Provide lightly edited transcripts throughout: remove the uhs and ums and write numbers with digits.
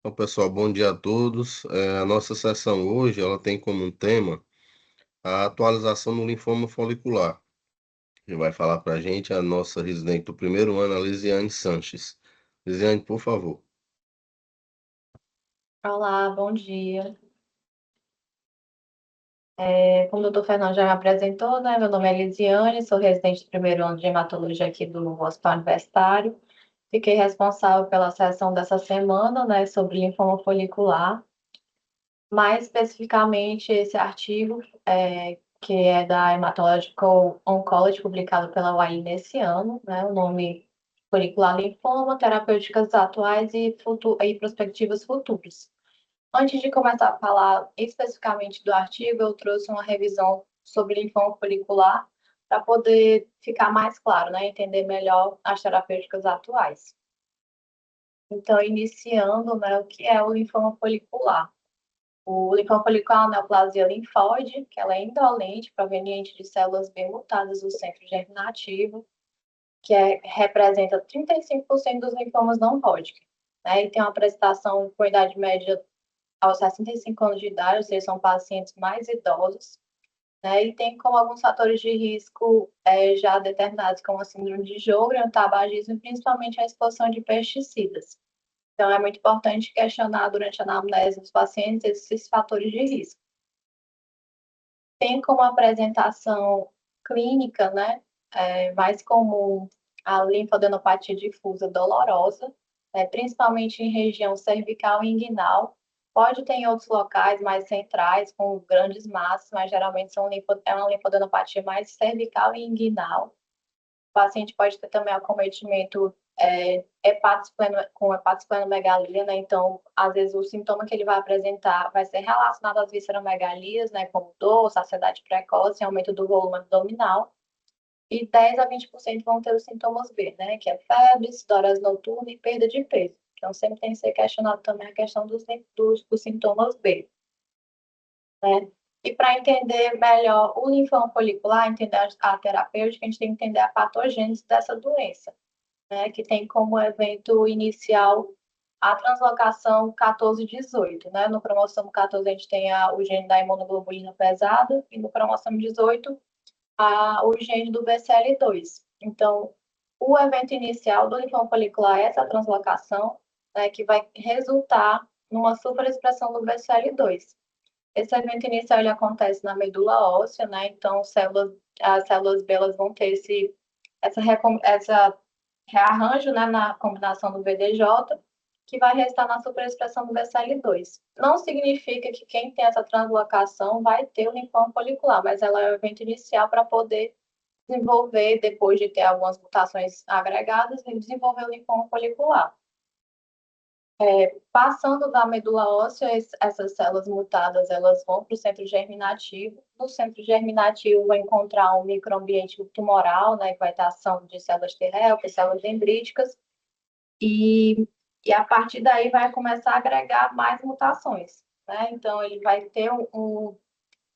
Então, pessoal, bom dia a todos. A nossa sessão hoje, ela tem como um tema a atualização do linfoma folicular. Que vai falar para a gente a nossa residente do primeiro ano, a Lisiane Sanches. Lisiane, por favor. Olá, bom dia. Como o doutor Fernando já me apresentou, né? Meu nome é Elisiane, sou residente do primeiro ano de hematologia aqui do Hospital Universitário. Fiquei responsável pela sessão dessa semana, né, sobre linfoma folicular. Mais especificamente, esse artigo, que é da Hematological Oncology, publicado pela Wiley nesse ano, né? O nome folicular linfoma, terapêuticas atuais e perspectivas futuras. Antes de começar a falar especificamente do artigo, eu trouxe uma revisão sobre linfoma folicular para poder ficar mais claro, né, entender melhor as terapêuticas atuais. Então, iniciando, né, o que é o linfoma folicular? O linfoma folicular é uma neoplasia linfóide, que ela é indolente, proveniente de células B mutadas do centro germinativo, representa 35% dos linfomas não Hodgkin, né, e tem uma apresentação com idade média aos 65 anos de idade, ou seja, são pacientes mais idosos, né, e tem como alguns fatores de risco já determinados, como a síndrome de Sjögren, o tabagismo e principalmente a exposição de pesticidas. Então, é muito importante questionar durante a anamnese dos pacientes esses fatores de risco. Tem como apresentação clínica, né, mais comum a linfadenopatia difusa dolorosa, principalmente em região cervical e inguinal. Pode ter em outros locais mais centrais, com grandes massas, mas geralmente é uma linfadenopatia mais cervical e inguinal. O paciente pode ter também acometimento com hepatosplenomegalia, né? Então, às vezes, o sintoma que ele vai apresentar vai ser relacionado às visceromegalias, né? Como dor, saciedade precoce, aumento do volume abdominal. E 10 a 20% vão ter os sintomas B, né? Que é febre, dores noturna e perda de peso. Então, sempre tem que ser questionado também a questão dos sintomas B, né? E para entender melhor o linfoma folicular, entender a terapêutica, a gente tem que entender a patogênese dessa doença, né, que tem como evento inicial a translocação 14-18, né? No cromossomo 14 a gente tem o gene da imunoglobulina pesada e no cromossomo 18 o gene do BCL2. Então, o evento inicial do linfoma folicular é essa translocação, né, que vai resultar numa superexpressão do BCL2. Esse evento inicial ele acontece na medula óssea, né? Então, as células B elas vão ter essa rearranjo, né, na combinação do VDJ, que vai restar na superexpressão do BCL2. Não significa que quem tem essa translocação vai ter o linfoma folicular, mas ela é o evento inicial para poder desenvolver, depois de ter algumas mutações agregadas, desenvolver o linfoma folicular. Passando da medula óssea, essas células mutadas elas vão para o centro germinativo. No centro germinativo vai encontrar um microambiente tumoral, né, que vai ter ação de células T helper, células dendríticas, e, e a partir daí vai começar a agregar mais mutações, né? Então ele vai ter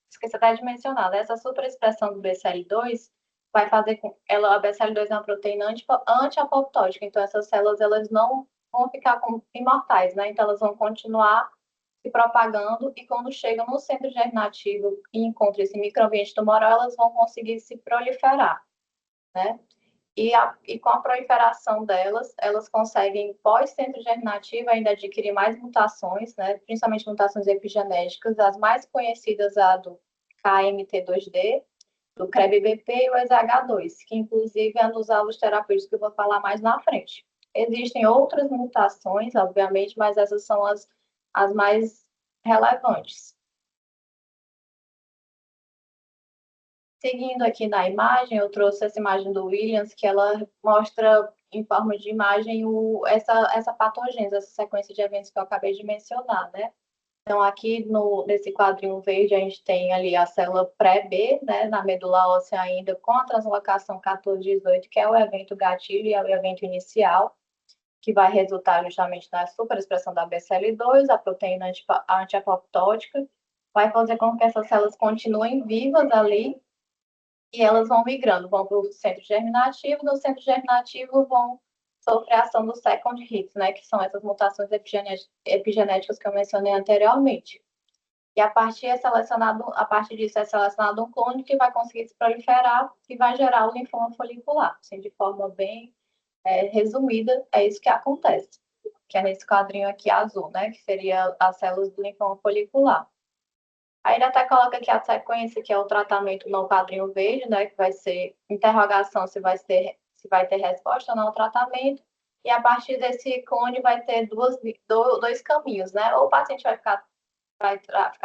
esqueci até de mencionar, né? Essa superexpressão do BCL2 vai fazer com a BCL2 é uma proteína anti-apoptótica, então essas células elas não vão ficar como imortais, né? Então elas vão continuar se propagando e quando chegam no centro germinativo e encontram esse microambiente tumoral, elas vão conseguir se proliferar, né? E com a proliferação delas, elas conseguem, pós-centro germinativo, ainda adquirir mais mutações, né? Principalmente mutações epigenéticas, as mais conhecidas, a do KMT2D, do CREB-BP e o EZH2, que inclusive é nos alvos terapêuticos que eu vou falar mais na frente. Existem outras mutações, obviamente, mas essas são as mais relevantes. Seguindo aqui na imagem, eu trouxe essa imagem do Williams, que ela mostra em forma de imagem essa patogênese, essa sequência de eventos que eu acabei de mencionar, né? Então, aqui nesse quadrinho verde, a gente tem ali a célula pré-B, né, na medula óssea ainda, com a translocação 14-18, que é o evento gatilho e é o evento inicial, que vai resultar justamente na superexpressão da BCL2, a proteína anti-apoptótica, vai fazer com que essas células continuem vivas ali, e elas vão migrando, vão para o centro germinativo, do centro germinativo vão sofre a ação do second hit, né, que são essas mutações epigenéticas que eu mencionei anteriormente. E a partir disso é selecionado um clone que vai conseguir se proliferar e vai gerar o linfoma folicular. Assim, de forma bem resumida, é isso que acontece, que é nesse quadrinho aqui azul, né, que seria as células do linfoma folicular. Aí ele até coloca aqui a sequência, que é o tratamento no quadrinho verde, né, que vai ser interrogação se vai ter resposta ou não ao tratamento, e a partir desse clone vai ter dois caminhos, né, ou o paciente vai ficar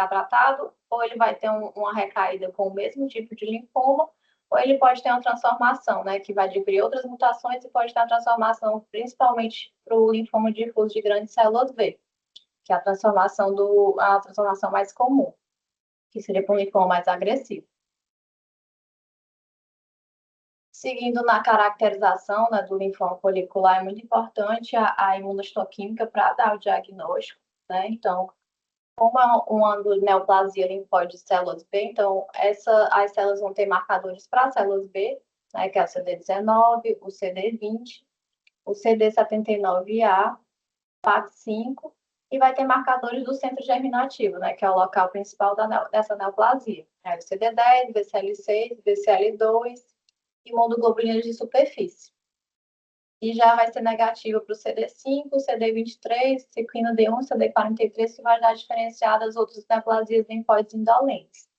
tratado, ou ele vai ter uma recaída com o mesmo tipo de linfoma, ou ele pode ter uma transformação, né, que vai adquirir outras mutações e pode ter uma transformação principalmente para o linfoma difuso de grandes células B, que é a transformação mais comum, que seria para um linfoma mais agressivo. Seguindo na caracterização, né, do linfoma folicular, é muito importante a imunohistoquímica para dar o diagnóstico, né? Então, como é uma neoplasia linfóide de células B, então as células vão ter marcadores para células B, né, que é o CD19, o CD20, o CD79A, PAC5, e vai ter marcadores do centro germinativo, né, que é o local principal dessa neoplasia. É o CD10, BCL6, BCL2 e immunoglobulinas de superfície. E já vai ser negativo para o CD5, CD23, ciclina D1, CD43, que vai dar diferenciada das outras neoplasias linfóides indolentes.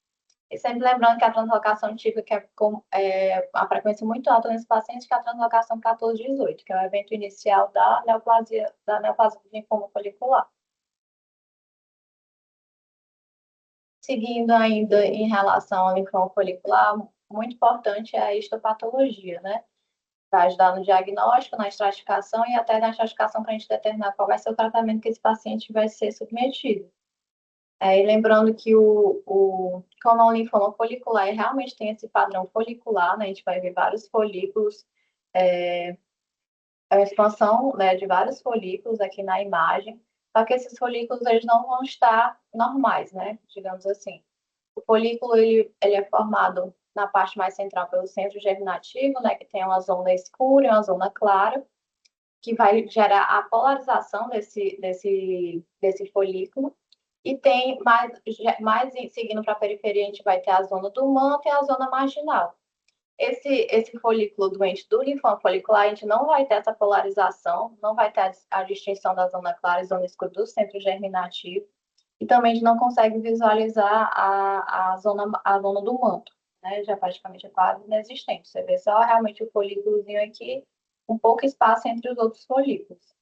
E sempre lembrando que a translocação típica é a frequência muito alta nesse paciente, que é a translocação 14-18, que é o evento inicial da neoplasia do linfoma folicular. Seguindo ainda em relação ao linfoma folicular, muito importante é a histopatologia, né? Para ajudar no diagnóstico, na estratificação e até na estratificação para a gente determinar qual vai ser o tratamento que esse paciente vai ser submetido. E lembrando que como o linfoma folicular realmente tem esse padrão folicular, né, a gente vai ver vários folículos, a expansão, né, de vários folículos aqui na imagem, só que esses folículos eles não vão estar normais, né, digamos assim. O folículo ele é formado na parte mais central pelo centro germinativo, né, que tem uma zona escura e uma zona clara, que vai gerar a polarização desse folículo. E tem mais seguindo para a periferia, a gente vai ter a zona do manto e a zona marginal. Esse folículo doente do linfoma folicular, a gente não vai ter essa polarização, não vai ter a distinção da zona clara e zona escura do centro germinativo, e também a gente não consegue visualizar a zona do manto, né? Já praticamente é quase inexistente. Você vê só realmente o folículozinho aqui, um pouco espaço entre os outros folículos.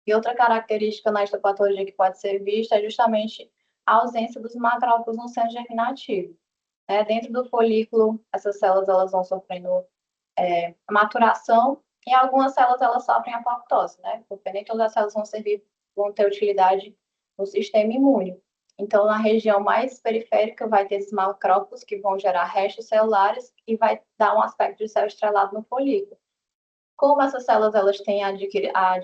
E outra característica na histopatologia que pode ser vista é justamente a ausência dos macrófagos no centro germinativo. Dentro do folículo, essas células elas vão sofrendo maturação e algumas células elas sofrem apoptose, né? Porque nem todas as células vão ter utilidade no sistema imune. Então, na região mais periférica, vai ter esses macrófagos que vão gerar restos celulares e vai dar um aspecto de céu estrelado no folículo. Como essas células elas têm adquirido a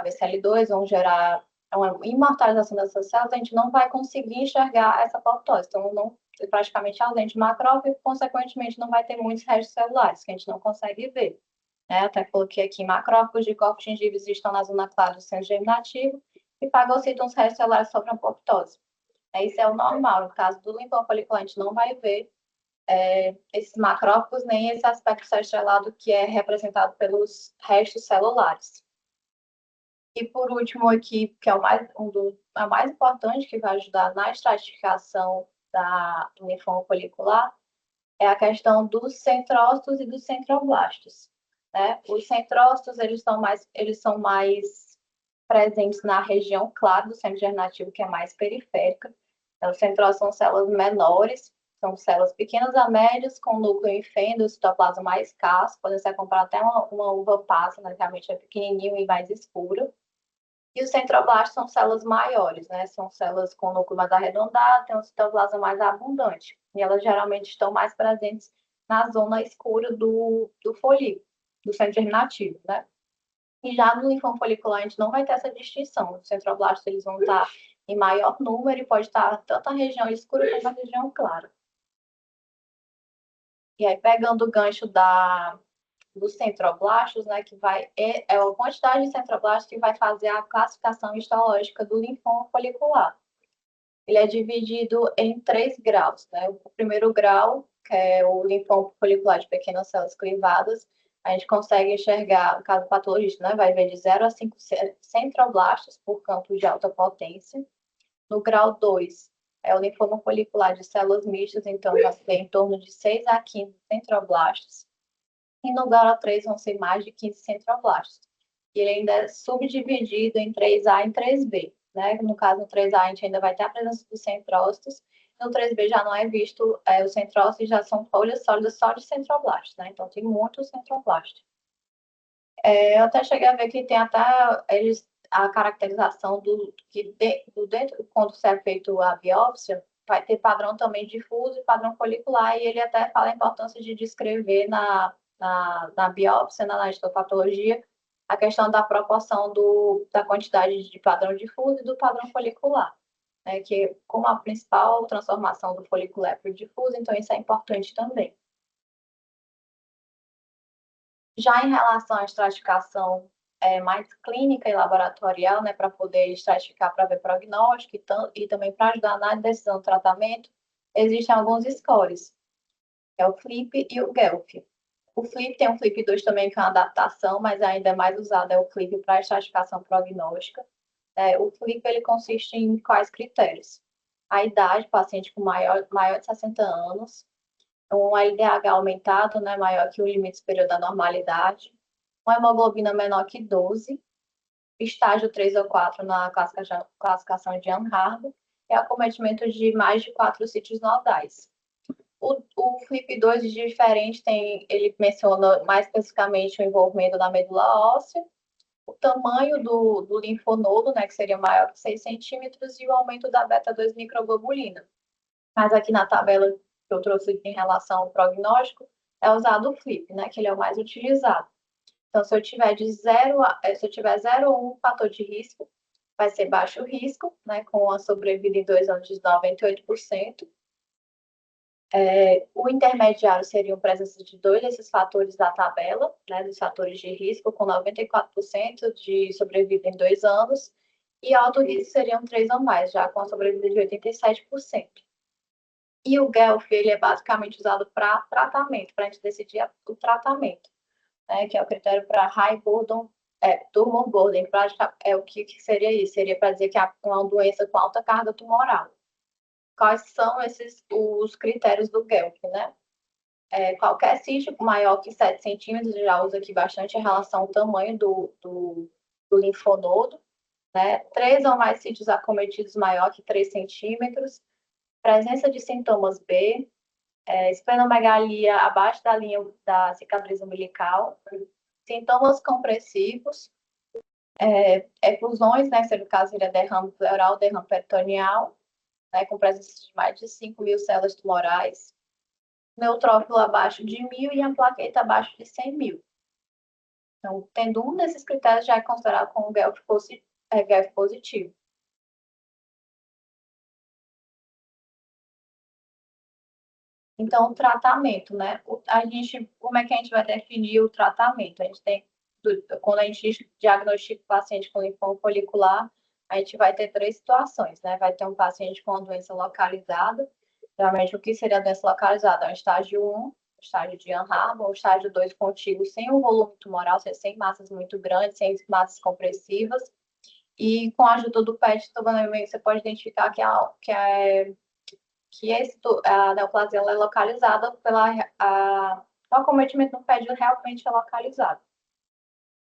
BCL2, vão gerar uma imortalização dessas células, a gente não vai conseguir enxergar essa apoptose. Então, não, praticamente ausente macrófago e, consequentemente, não vai ter muitos restos celulares, que a gente não consegue ver. Até coloquei aqui macrófagos de corpos gengíveis estão na zona clara do centro germinativo e fagocitam os restos celulares sobre a apoptose. Isso é o normal. No caso do linfoma folicular, a gente não vai ver esses macrófagos, nem esse aspecto céu estrelado que é representado pelos restos celulares. E por último aqui, que é o mais importante, que vai ajudar na estratificação do linfoma folicular, é a questão dos centrócitos e dos centroblastos. Os centrócitos, eles são mais presentes na região clara do centro germinativo, que é mais periférica. Então, os centrócitos são células menores, são células pequenas a médias, com núcleo em fenda, o citoplasma mais escasso, podem ser comparados até uma uva passa, né? Realmente é pequenininho e mais escuro. E os centroblastos são células maiores, né? São células com núcleo mais arredondado, tem um citoplasma mais abundante. E elas geralmente estão mais presentes na zona escura do folículo, do centro germinativo, né? E já no linfoma folicular, a gente não vai ter essa distinção. Os centroblastos eles vão estar em maior número e pode estar tanto na região escura quanto na região clara. E aí, pegando o gancho dos centroblastos, né, que é a quantidade de centroblastos que vai fazer a classificação histológica do linfoma folicular. Ele é dividido em 3 graus, né? O primeiro grau, que é o linfoma folicular de pequenas células clivadas, a gente consegue enxergar, no caso patologista, né, vai ver de 0 a 5 centroblastos por campo de alta potência. No grau 2, é o linfoma folicular de células mistas, então vai ser em torno de 6 a 15 centroblastos. E no grau 3 vão ser mais de 15 centroblastos. E ele ainda é subdividido em 3A e 3B. Né? No caso, no 3A, a gente ainda vai ter a presença dos centrócitos. No 3B já não é visto os centrócitos, já são folhas sólidas só de centroblastos. Né? Então, tem muitos centroblastos. Eu até cheguei a ver que tem até a caracterização do dentro, quando se é feito a biópsia, vai ter padrão também difuso e padrão folicular, e ele até fala a importância de descrever na biópsia, na histopatologia, a questão da proporção da quantidade de padrão difuso e do padrão folicular, né, que como a principal transformação do folículo é para o difuso, então isso é importante também. Já em relação à estratificação mais clínica e laboratorial, né, para poder estratificar para ver prognóstico e também para ajudar na decisão do tratamento, existem alguns scores, é o FLIP e o GELF. O FLIP tem um FLIP 2 também, que é uma adaptação, mas ainda é mais usado, é o FLIP para estratificação prognóstica. O FLIP, ele consiste em quais critérios? A idade, paciente com maior de 60 anos, um LDH aumentado, né, maior que o limite superior da normalidade, uma hemoglobina menor que 12, estágio 3 ou 4 na classificação de Ann-Harvey, e acometimento de mais de 4 sítios nodais. O FLIP2 de diferente ele menciona mais especificamente o envolvimento da medula óssea, o tamanho do linfonodo, né, que seria maior que 6 centímetros, e o aumento da beta-2 microglobulina. Mas aqui na tabela que eu trouxe em relação ao prognóstico, é usado o FLIP, né, que ele é o mais utilizado. Então, se eu tiver se eu tiver 0 ou 1 fator de risco, vai ser baixo risco, né, com a sobrevida em 2 anos de 98%. O intermediário seria a presença de 2 desses fatores da tabela, né, dos fatores de risco, com 94% de sobrevida em 2 anos, e alto risco seriam 3 ou mais, já com a sobrevida de 87%. E o GELF, ele é basicamente usado para tratamento, para a gente decidir o tratamento, né, que é o critério para high burden, tumor burden, o que seria isso? Seria para dizer que é uma doença com alta carga tumoral. Quais são os critérios do GELF, né? Qualquer sítio maior que 7 centímetros, já usa aqui bastante em relação ao tamanho do linfonodo, né? 3 ou mais sítios acometidos maior que 3 centímetros, presença de sintomas B, esplenomegalia abaixo da linha da cicatriz umbilical, sintomas compressivos, efusões, né, se no caso seria derrame pleural, derrame peritoneal, né, com presença de mais de 5.000 células tumorais, neutrófilo abaixo de 1.000 e a plaqueta abaixo de 100.000. Então, tendo um desses critérios, já é considerado como GELF positivo. Então, o tratamento, né? Como é que a gente vai definir o tratamento? Quando a gente diagnostica o paciente com linfoma folicular, a gente vai ter 3 situações, né? Vai ter um paciente com uma doença localizada. Geralmente, o que seria a doença localizada? É o estágio 1, o estágio de Ann-Harvey, o estágio 2 contíguo, sem um volume tumoral, ou seja, sem massas muito grandes, sem massas compressivas. E com a ajuda do PET, você pode identificar que a neoplasia é localizada o acometimento no pé realmente é localizado.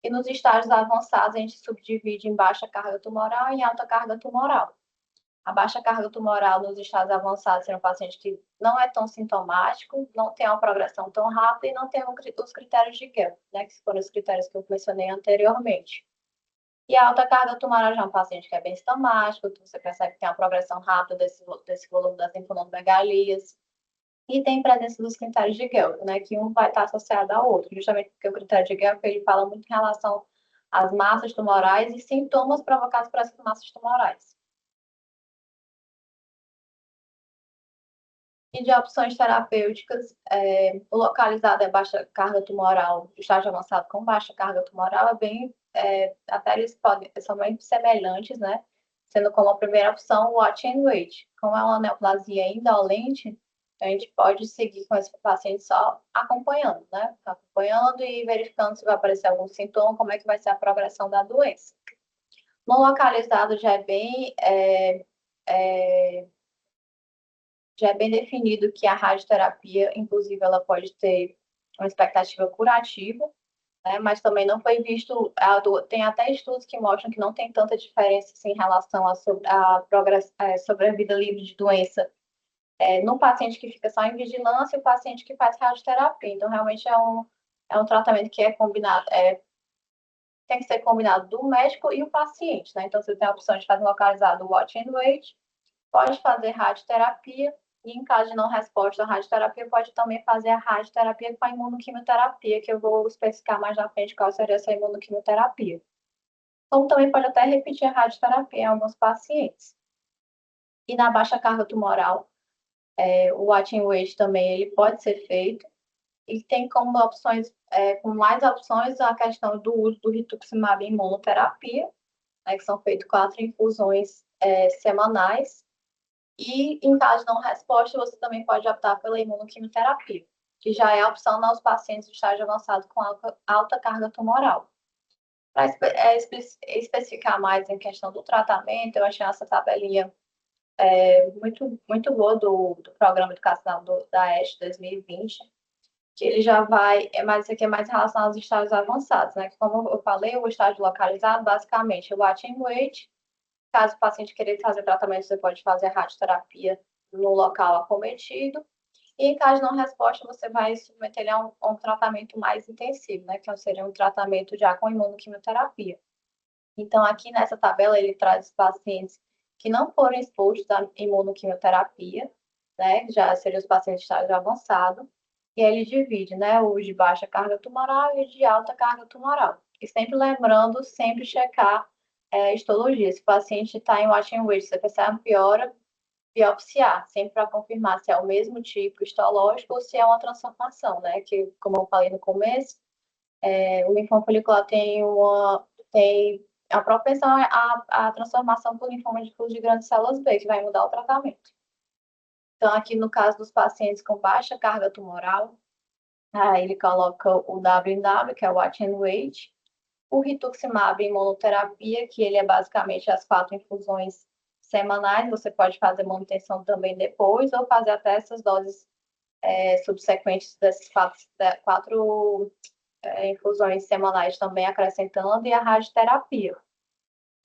E nos estágios avançados, a gente subdivide em baixa carga tumoral e em alta carga tumoral. A baixa carga tumoral nos estágios avançados seria um paciente que não é tão sintomático, não tem uma progressão tão rápida e não tem os critérios de GEL, né, que foram os critérios que eu mencionei anteriormente. E a alta carga tumoral já é um paciente que é bem sintomático, você percebe que tem uma progressão rápida desse volume das linfonodomegalias, e tem presença dos critérios de Guelph, né, que um vai estar associado ao outro, justamente porque o critério de Guelph, ele fala muito em relação às massas tumorais e sintomas provocados por essas massas tumorais. E de opções terapêuticas, o localizado é baixa carga tumoral, estágio avançado com baixa carga tumoral, até eles podem, são bem semelhantes, né? Sendo como a primeira opção o watch and wait. Como é uma neoplasia indolente, a gente pode seguir com esse paciente só acompanhando, né? Acompanhando e verificando se vai aparecer algum sintoma, como é que vai ser a progressão da doença. No localizado já é bem definido que a radioterapia, inclusive, ela pode ter uma expectativa curativa, né? Mas também não foi visto, tem até estudos que mostram que não tem tanta diferença assim, em relação à sobrevida livre de doença no paciente que fica só em vigilância e o paciente que faz radioterapia. Então, realmente é um tratamento que é combinado, tem que ser combinado do médico e o paciente, né? Então, você tem a opção de fazer localizado o watch and wait, pode fazer radioterapia, e em caso de não resposta à radioterapia, pode também fazer a radioterapia com a imunoquimioterapia, que eu vou especificar mais na frente qual seria essa imunoquimioterapia. Como também pode até repetir a radioterapia em alguns pacientes. E na baixa carga tumoral, o watch and wait também ele pode ser feito, e tem como opções, com mais opções, a questão do uso do rituximab em imunoterapia, né, que são feitas 4 infusões semanais. E, em caso de não resposta, você também pode optar pela imunoquimioterapia, que já é a opção nos pacientes de estágio avançado com alta carga tumoral. Para especificar mais em questão do tratamento, eu achei essa tabelinha muito, muito boa do Programa Educacional da ESH 2020, que ele já vai, mas isso aqui é mais relacionado aos estágios avançados, né? Que, como eu falei, o estágio localizado, basicamente, o watch and wait. Caso o paciente queira fazer tratamento, você pode fazer a radioterapia no local acometido. E em caso de não resposta, você vai submeter ele a um tratamento mais intensivo, né? Que seria um tratamento já com imunoquimioterapia. Então, aqui nessa tabela, ele traz pacientes que não foram expostos à imunoquimioterapia, né? Já seriam os pacientes de estágio avançado. E aí ele divide, né? Os de baixa carga tumoral e os de alta carga tumoral. E sempre lembrando, sempre checar histologia. Se o paciente está em watch and wait, você percebe uma piora, biopsiar, sempre para confirmar se é o mesmo tipo histológico ou se é uma transformação, né? Que, como eu falei no começo, o linfoma folicular tem a propensão à transformação por linfoma difuso de grandes células B, que vai mudar o tratamento. Então, aqui no caso dos pacientes com baixa carga tumoral, aí ele coloca o W&W, que é o Watch and Wait, o rituximab em monoterapia, que ele é basicamente as 4 infusões semanais, você pode fazer manutenção também depois, ou fazer até essas doses subsequentes dessas quatro infusões semanais também acrescentando, e a radioterapia.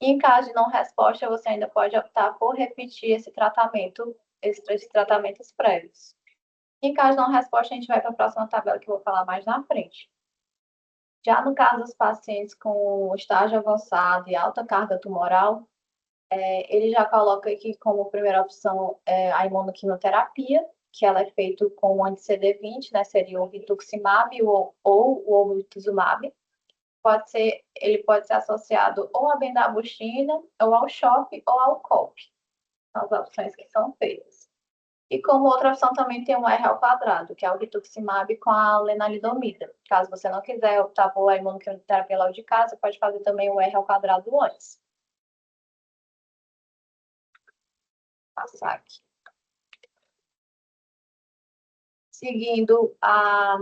E em caso de não resposta, você ainda pode optar por repetir esses tratamentos prévios. Em caso de não resposta, a gente vai para a próxima tabela que eu vou falar mais na frente. Já no caso dos pacientes com estágio avançado e alta carga tumoral, ele já coloca aqui como primeira opção a imunoquimioterapia, que ela é feita com o anti-CD20, né? Seria o rituximab ou o obinutuzumab. Ele pode ser associado ou à bendabuxina, ou ao CHOP, ou ao COP. São as opções que são feitas. E como outra opção também tem o R ao quadrado, que é o rituximab com a lenalidomida. Caso você não quiser optar por a imunoquimioterapia logo de casa, pode fazer também o R ao quadrado antes. Passar aqui. Seguindo a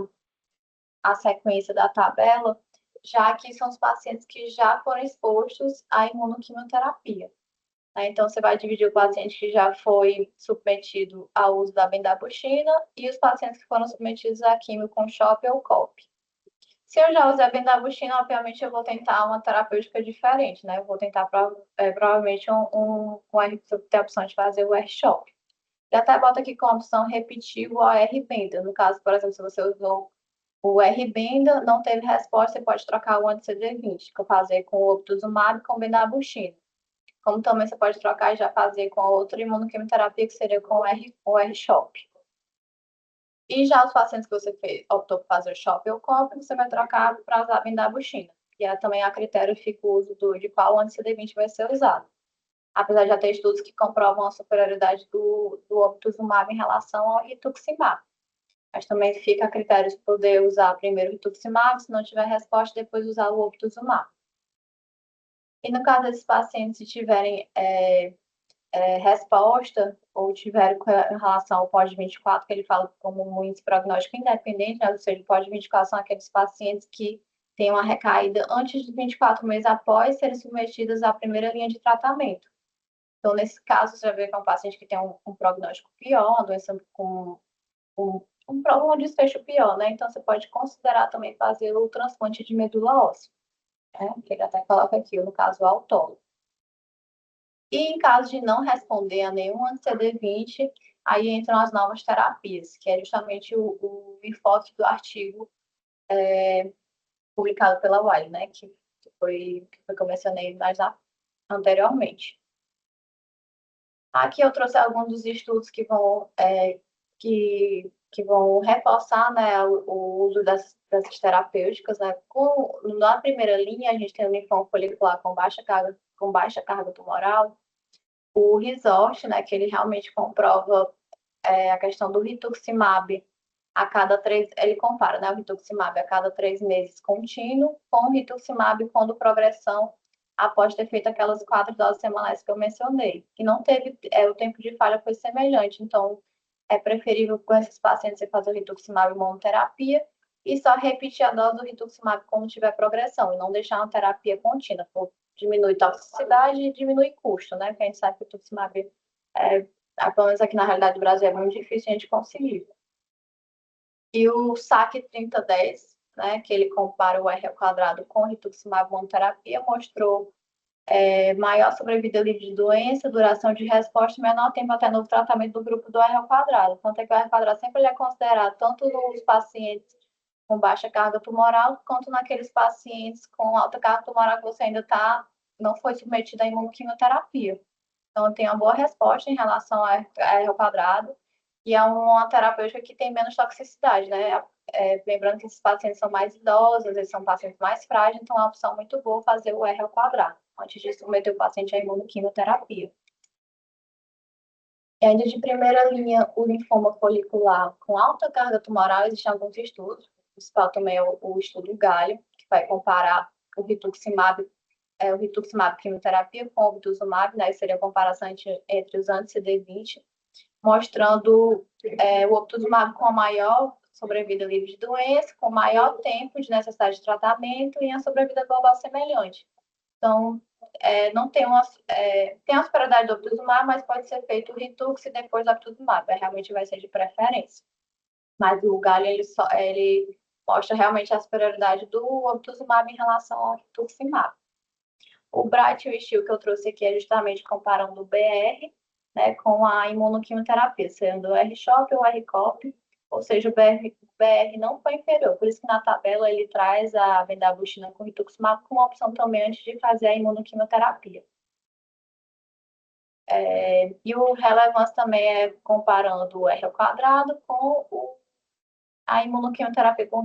sequência da tabela, já aqui são os pacientes que já foram expostos à imunoquimioterapia. Então, você vai dividir o paciente que já foi submetido ao uso da bendabuxina e os pacientes que foram submetidos à quimio com CHOP ou COP. Se eu já usei a bendabuxina, obviamente eu vou tentar uma terapêutica diferente, né? Eu vou tentar provavelmente você tem a opção de fazer o R-CHOP. E até bota aqui com a opção repetir o R-Benda. No caso, por exemplo, se você usou o R-Benda, não teve resposta, você pode trocar o anti-CD20, que eu fazer com o obtuzumab com bendabuxina. Como também você pode trocar e já fazer com a outra imunoquimioterapia, que seria com o R-CHOP. E já os pacientes que você optou por fazer o CHOP ou COP, você vai trocar para usar a bendabuxina. E também a critério fica o uso de qual anti-CD20 vai ser usado. apesar de já ter estudos que comprovam a superioridade do obtuzumab em relação ao rituximab. Mas também fica a critério de poder usar primeiro o rituximab, se não tiver resposta, depois usar o obtuzumab. E no caso desses pacientes, se tiverem resposta ou tiveram em relação ao pós-24, que ele fala como um índice prognóstico independente, né? Ou seja, pós-24 são aqueles pacientes que têm uma recaída antes de 24 meses após serem submetidos à primeira linha de tratamento. Então, nesse caso, você vai ver que é um paciente que tem um prognóstico pior, uma doença com um desfecho pior, né? Então, você pode considerar também fazer o transplante de medula óssea, né? Que ele até coloca aqui, no caso, o autólogo. E em caso de não responder a nenhum anti-CD20, aí entram as novas terapias, que é justamente o enfoque do artigo publicado pela Wiley, né? Que foi que eu mencionei anteriormente. Aqui eu trouxe alguns dos estudos que vão reforçar, né, o uso dessas terapêuticas, né? Na primeira linha, a gente tem o linfoma folicular com baixa carga tumoral, o RESORT, né, que ele realmente comprova a questão do rituximab ele compara, né, o rituximab a cada 3 meses contínuo com o rituximab quando progressão após ter feito aquelas 4 doses semanais que eu mencionei, que não teve, o tempo de falha foi semelhante, então é preferível com esses pacientes você fazer o rituximab monoterapia e só repetir a dose do rituximab quando tiver progressão, e não deixar uma terapia contínua, diminui toxicidade e diminui custo, né, porque a gente sabe que o rituximab, pelo menos aqui na realidade do Brasil, é muito difícil a gente conseguir. E o SAC 3010, né, que ele compara o R ao quadrado com o rituximab monoterapia, mostrou maior sobrevida livre de doença, duração de resposta e menor tempo até novo tratamento do grupo do R ao quadrado. Tanto é que o R ao quadrado sempre é considerado tanto nos pacientes com baixa carga tumoral, quanto naqueles pacientes com alta carga tumoral que você ainda não foi submetido à imunoquimioterapia. Então, tem uma boa resposta em relação ao R ao quadrado e é uma terapêutica que tem menos toxicidade, né? Lembrando que esses pacientes são mais idosos, eles são pacientes mais frágeis, então é uma opção muito boa fazer o R ao quadrado, antes de submeter o paciente à imunoquimioterapia. E ainda de primeira linha, o linfoma folicular com alta carga tumoral, existem alguns estudos, o principal também é o estudo Galho, que vai comparar o rituximab quimioterapia com o obtuzumab, né? Seria a comparação entre os anti-CD20, mostrando o obtuzumab com a maior sobrevida livre de doença, com maior tempo de necessidade de tratamento e a sobrevida global semelhante. Então, não tem tem a superioridade do obtuzumab, mas pode ser feito o Ritux e depois o obtuzumab, realmente vai ser de preferência. Mas o Galho, ele mostra realmente a superioridade do obtuzumab em relação ao rituximab. O Bright e o Steel que eu trouxe aqui é justamente comparando o BR, né, com a imunoquimioterapia, sendo o R-CHOP ou o R-COP, ou seja, o BR não foi inferior, por isso que na tabela ele traz a bendabutina com rituximab como opção também antes de fazer a imunoquimioterapia. E o relevance também é comparando o R ao quadrado com a imunoquimioterapia com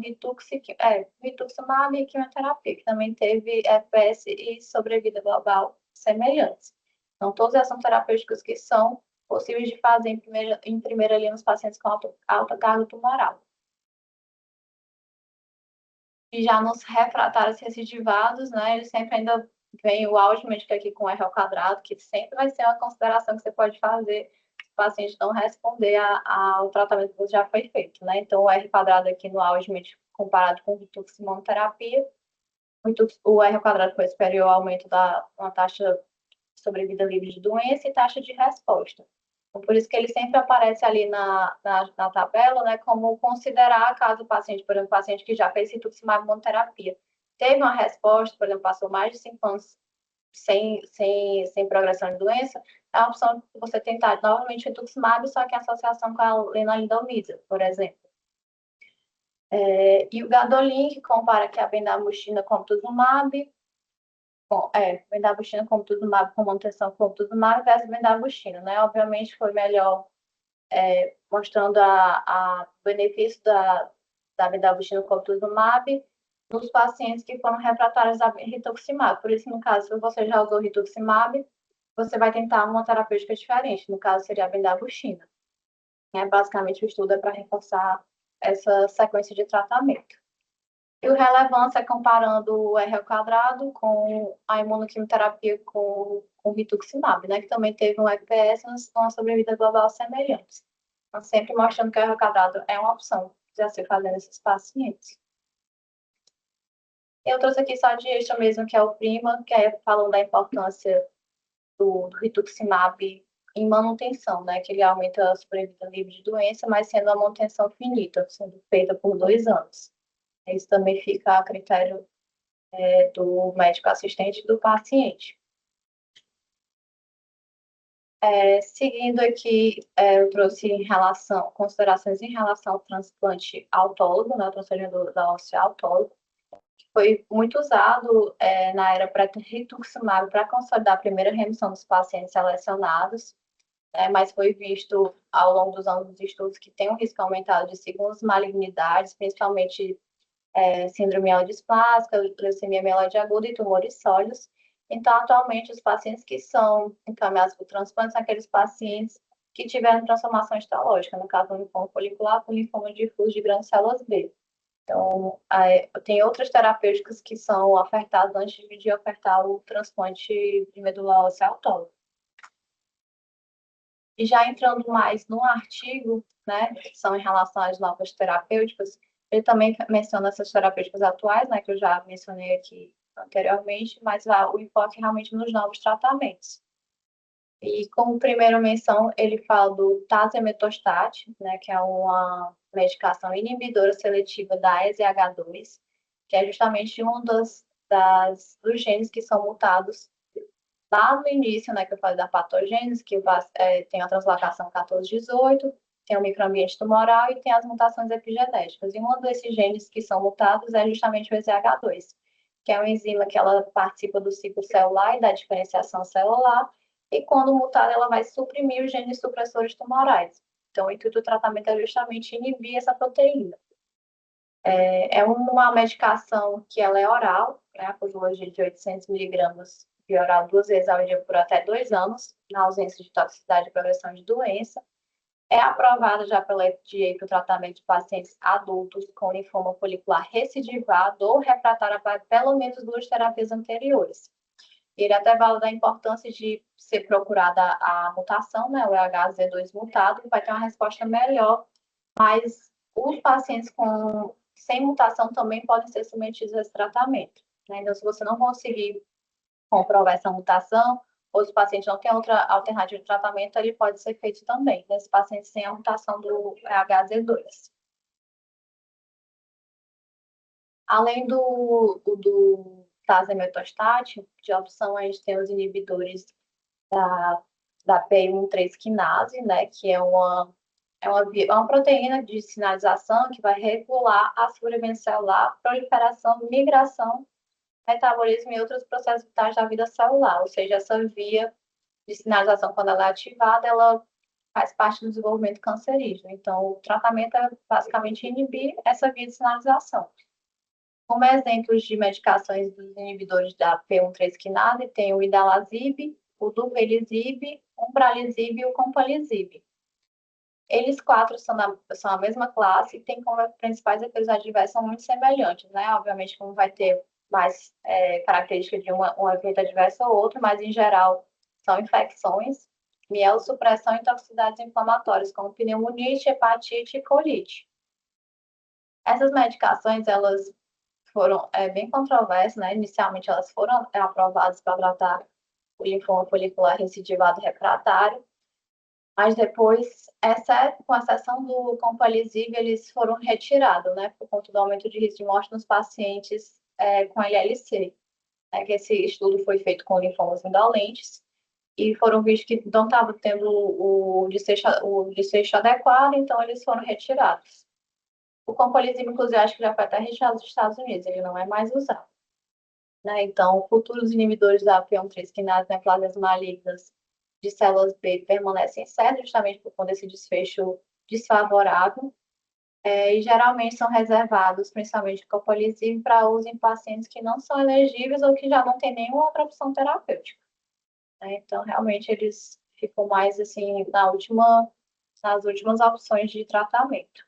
rituximab e quimioterapia, que também teve FPS e sobrevida global semelhantes. Então, todas essas são terapêuticas que são possíveis de fazer em primeira linha nos pacientes com alta carga tumoral. E já nos refratários recidivados, né, eles sempre ainda vem o auge médico aqui com R ao quadrado, que sempre vai ser uma consideração que você pode fazer se o paciente não responder ao tratamento que já foi feito, né? Então, o R quadrado aqui no auge médico comparado com o Ritux imunoterapia, o R ao quadrado foi superior ao aumento da uma taxa de sobrevida livre de doença e taxa de resposta. Então, por isso que ele sempre aparece ali na tabela, né, como considerar caso o paciente, por exemplo, o paciente que já fez rituximab monoterapia, teve uma resposta, por exemplo, passou mais de 5 anos sem progressão de doença, é a opção de você tentar novamente rituximab, só que em associação com a lenalidomida, por exemplo. E o Gadolin, que compara aqui a bendabutina com o obtuzumab, bendabutina com obtuzumab com manutenção com obtuzumab versus bendabutina, né? Obviamente foi melhor, mostrando o benefício da bendabutina com obtuzumab nos pacientes que foram refratários a rituximab. Por isso, no caso, se você já usou rituximab, você vai tentar uma terapêutica diferente, no caso seria a bendabuxina. Basicamente, o estudo é para reforçar essa sequência de tratamento. E o relevância é comparando o R ao quadrado com a imunoquimioterapia com o rituximab, né, que também teve um FPS com uma sobrevida global semelhante. Então, sempre mostrando que o R ao quadrado é uma opção de se fazer nesses pacientes. Eu trouxe aqui só de extra mesmo, que é o PRIMA, que é falando da importância do rituximab em manutenção, né, que ele aumenta a sobrevida livre de doença, mas sendo uma manutenção finita, sendo feita por 2 anos. Isso também fica a critério do médico assistente e do paciente. Seguindo aqui, eu trouxe considerações em relação ao transplante autólogo, né, o transplante da óssea autólogo, que foi muito usado na era pré-rituximab para consolidar a primeira remissão dos pacientes selecionados, mas foi visto ao longo dos anos dos estudos que tem um risco aumentado de segundas malignidades, principalmente síndrome mielodisplásica, leucemia mieloide aguda e tumores sólidos. Então, atualmente, os pacientes que são encaminhados para o transplante são aqueles pacientes que tiveram transformação histológica, no caso do linfoma folicular com linfoma difuso de grandes células B. Então, tem outras terapêuticas que são ofertadas antes de ofertar o transplante de medula óssea autóloga. E já entrando mais no artigo, né, que são em relação às novas terapêuticas, ele também menciona essas terapêuticas atuais, né, que eu já mencionei aqui anteriormente, mas o enfoque realmente nos novos tratamentos. E como primeira menção, ele fala do tazemetostat, né, que é uma medicação inibidora seletiva da EZH2, que é justamente um dos genes que são mutados lá no início, né, que eu falei da patogênese, que tem a translocação 14-18, tem o microambiente tumoral e tem as mutações epigenéticas. E um desses genes que são mutados é justamente o EZH2, que é uma enzima que ela participa do ciclo celular e da diferenciação celular, e quando mutada, ela vai suprimir os genes supressores tumorais. Então, o intuito do tratamento é justamente inibir essa proteína. É uma medicação que ela é oral, né, a posologia de 800 miligramas de oral 2 vezes ao dia por até 2 anos, na ausência de toxicidade e progressão de doença. É aprovada já pela FDA para o tratamento de pacientes adultos com linfoma folicular recidivado ou refratário a pelo menos 2 terapias anteriores. Ele até fala da importância de ser procurada a mutação, né, o EHZ2 mutado, que vai ter uma resposta melhor, mas os pacientes sem mutação também podem ser submetidos a esse tratamento. Né? Então, se você não conseguir comprovar essa mutação, ou se o paciente não tem outra alternativa de tratamento, ele pode ser feito também, nesse paciente sem a mutação do EHZ2. Além do tazemetostat, de opção, a gente tem os inibidores da PI13 quinase, né, que é uma proteína de sinalização que vai regular a sobrevivência celular, proliferação, migração, metabolismo e outros processos vitais da vida celular. Ou seja, essa via de sinalização, quando ela é ativada, ela faz parte do desenvolvimento cancerígeno. Então, o tratamento é basicamente inibir essa via de sinalização. Como exemplos de medicações dos inibidores da P13 quinase, tem o idalazib, o duvelsib, o umbralisib e o compalizib. Eles quatro são a mesma classe e têm como principais efeitos adversos são muito semelhantes, né? Obviamente, como vai ter mais características de um efeito adverso ou outro, mas em geral são infecções, mielossupressão e toxicidades inflamatórias, como pneumonite, hepatite e colite. Essas medicações, elas foram bem controversas, né? Inicialmente, elas foram aprovadas para tratar o linfoma folicular recidivado refratário, mas depois, com exceção do compalizib, eles foram retirados, né, por conta do aumento de risco de morte nos pacientes com LLC. Que esse estudo foi feito com linfomas indolentes e foram vistos que não estavam tendo o desfecho adequado, então eles foram retirados. O compalizib, inclusive, acho que já foi até retirado dos Estados Unidos, ele não é mais usado. Né? Então, futuros inibidores da P13 quinase neoplasias malignas de células B permanecem certos justamente por conta desse desfecho desfavorável e geralmente são reservados, principalmente o compalizib, para uso em pacientes que não são elegíveis ou que já não têm nenhuma outra opção terapêutica. né? Então, realmente, eles ficam mais, assim, nas últimas opções de tratamento.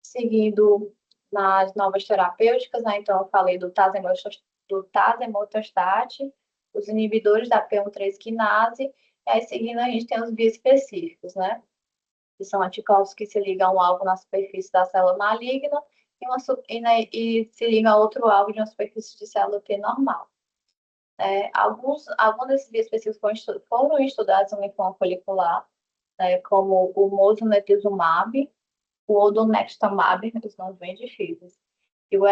Seguindo nas novas terapêuticas, né? Então, eu falei do tazemetostat, os inibidores da P13 quinase, e aí, seguindo, a gente tem os biespecíficos, né? Que são anticorpos que se ligam a um alvo na superfície da célula maligna e se ligam a outro alvo de uma superfície de célula T normal. Alguns desses biespecíficos foram estudados no linfoma folicular, como o mosunetuzumab, o odonextamab, os nomes bem difíceis, e o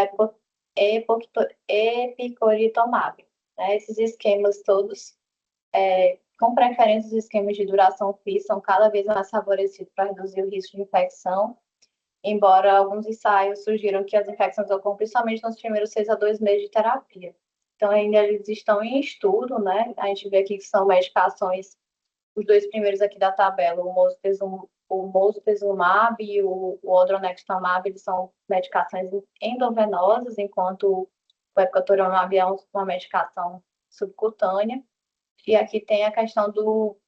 epicoritomab. Esses esquemas todos, com preferência os esquemas de duração fixa, são cada vez mais favorecidos para reduzir o risco de infecção, embora alguns ensaios sugiram que as infecções ocorram principalmente nos primeiros 6 a 2 meses de terapia. Então, ainda eles estão em estudo, né? A gente vê aqui que são medicações, os dois primeiros aqui da tabela, o mosunetuzumab e o odronextamab, eles são medicações endovenosas, enquanto o epcoritamab é uma medicação subcutânea. E aqui tem a questão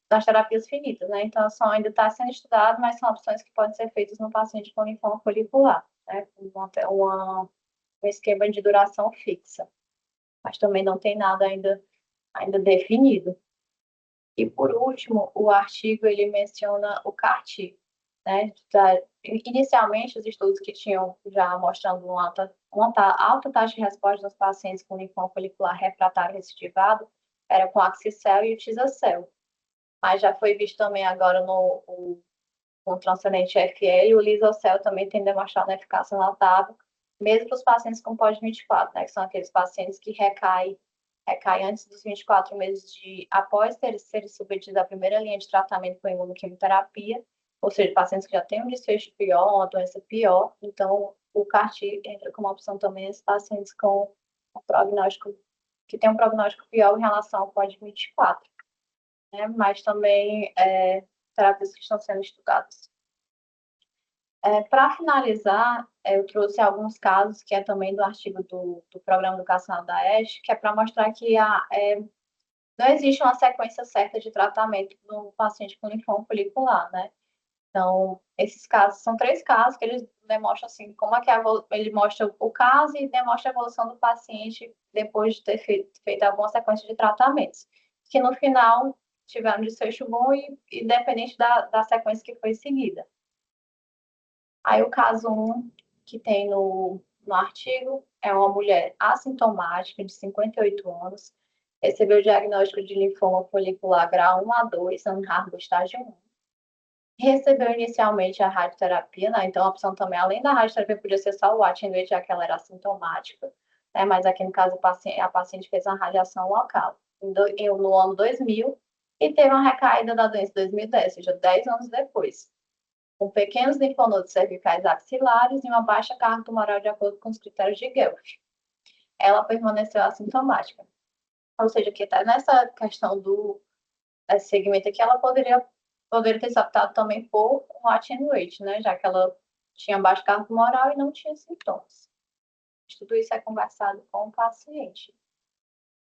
das terapias finitas, né? Então, só ainda está sendo estudado, mas são opções que podem ser feitas no paciente com linfoma folicular, né? Um esquema de duração fixa. Mas também não tem nada ainda definido. E, por último, o artigo ele menciona o CAR-T, né? Inicialmente, os estudos que tinham já mostrando uma alta taxa de resposta nos pacientes com linfoma folicular refratário recidivado era com axicel e o tisacel. Mas já foi visto também agora com o transcendente FL, o lisocel também tem demonstrado eficácia notável, mesmo para os pacientes com pós-24, né? Que são aqueles pacientes que recaem antes dos 24 meses após serem submetidos à primeira linha de tratamento com imunoquimioterapia, ou seja, pacientes que já têm um desfecho pior, uma doença pior. Então, o CAR-T entra como opção também esses pacientes com um prognóstico, que tem um prognóstico pior em relação ao pós-24, né? Mas também terapias que estão sendo estudadas. Para finalizar, eu trouxe alguns casos, que é também do artigo do Programa Educacional da ESH, que é para mostrar que não existe uma sequência certa de tratamento no paciente com linfoma folicular, né? Então, esses casos, são 3 casos que eles demonstram, assim, como é que ele mostra o caso e demonstra a evolução do paciente depois de ter feito alguma sequência de tratamentos, que no final tiveram um desfecho bom e independente da sequência que foi seguida. Aí o caso 1, que tem no artigo, é uma mulher assintomática de 58 anos, recebeu o diagnóstico de linfoma folicular grau 1 a 2, Anharbo estágio 1. Recebeu inicialmente a radioterapia, né? Então a opção também, além da radioterapia, podia ser só o Attenuate, já que ela era assintomática, né? Mas aqui no caso a paciente fez uma radiação local no ano 2000 e teve uma recaída da doença em 2010, ou seja, 10 anos depois, com pequenos linfonodos cervicais axilares e uma baixa carga tumoral de acordo com os critérios de Guelph. Ela permaneceu assintomática. Ou seja, que está nessa questão desse segmento aqui, ela poderia ter se optado também por um attenuate, né? Já que ela tinha baixa carga tumoral e não tinha sintomas. Tudo isso é conversado com o paciente.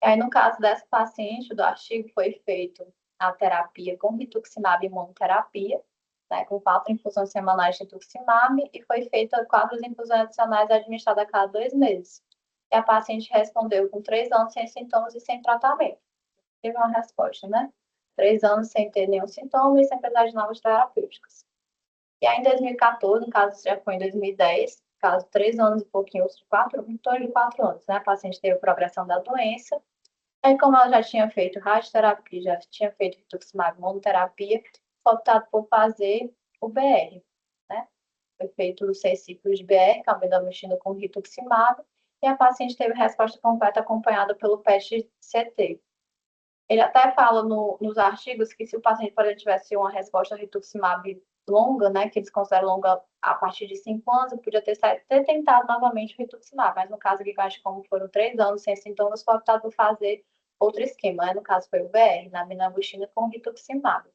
E aí, no caso dessa paciente, do artigo, foi feito a terapia com rituximab e imunoterapia, né, com 4 infusões semanais de rituximab, e foi feita 4 infusões adicionais administradas a cada 2 meses. E a paciente respondeu com 3 anos sem sintomas e sem tratamento. Teve uma resposta, né? 3 anos sem ter nenhum sintoma e sem precisar de novas terapêuticas. E aí, em 2014, no caso já foi em 2010, caso 3 anos e pouquinho, em torno de 4 anos, né? A paciente teve progressão da doença. Aí, como ela já tinha feito radioterapia, já tinha feito rituximab, monoterapia, foi optado por fazer o BR, né? Foi feito os 6 ciclos de BR, carbamida com rituximab, e a paciente teve resposta completa acompanhada pelo PET-CT. Ele até fala nos artigos que se o paciente, por exemplo, tivesse uma resposta rituximab longa, né, que eles consideram longa a partir de 5 anos, podia ter tentado novamente o rituximab, mas no caso aqui, eu acho que como foram 3 anos sem sintomas, foi optado por fazer outro esquema, né? No caso foi o BR, na minagustina com rituximab.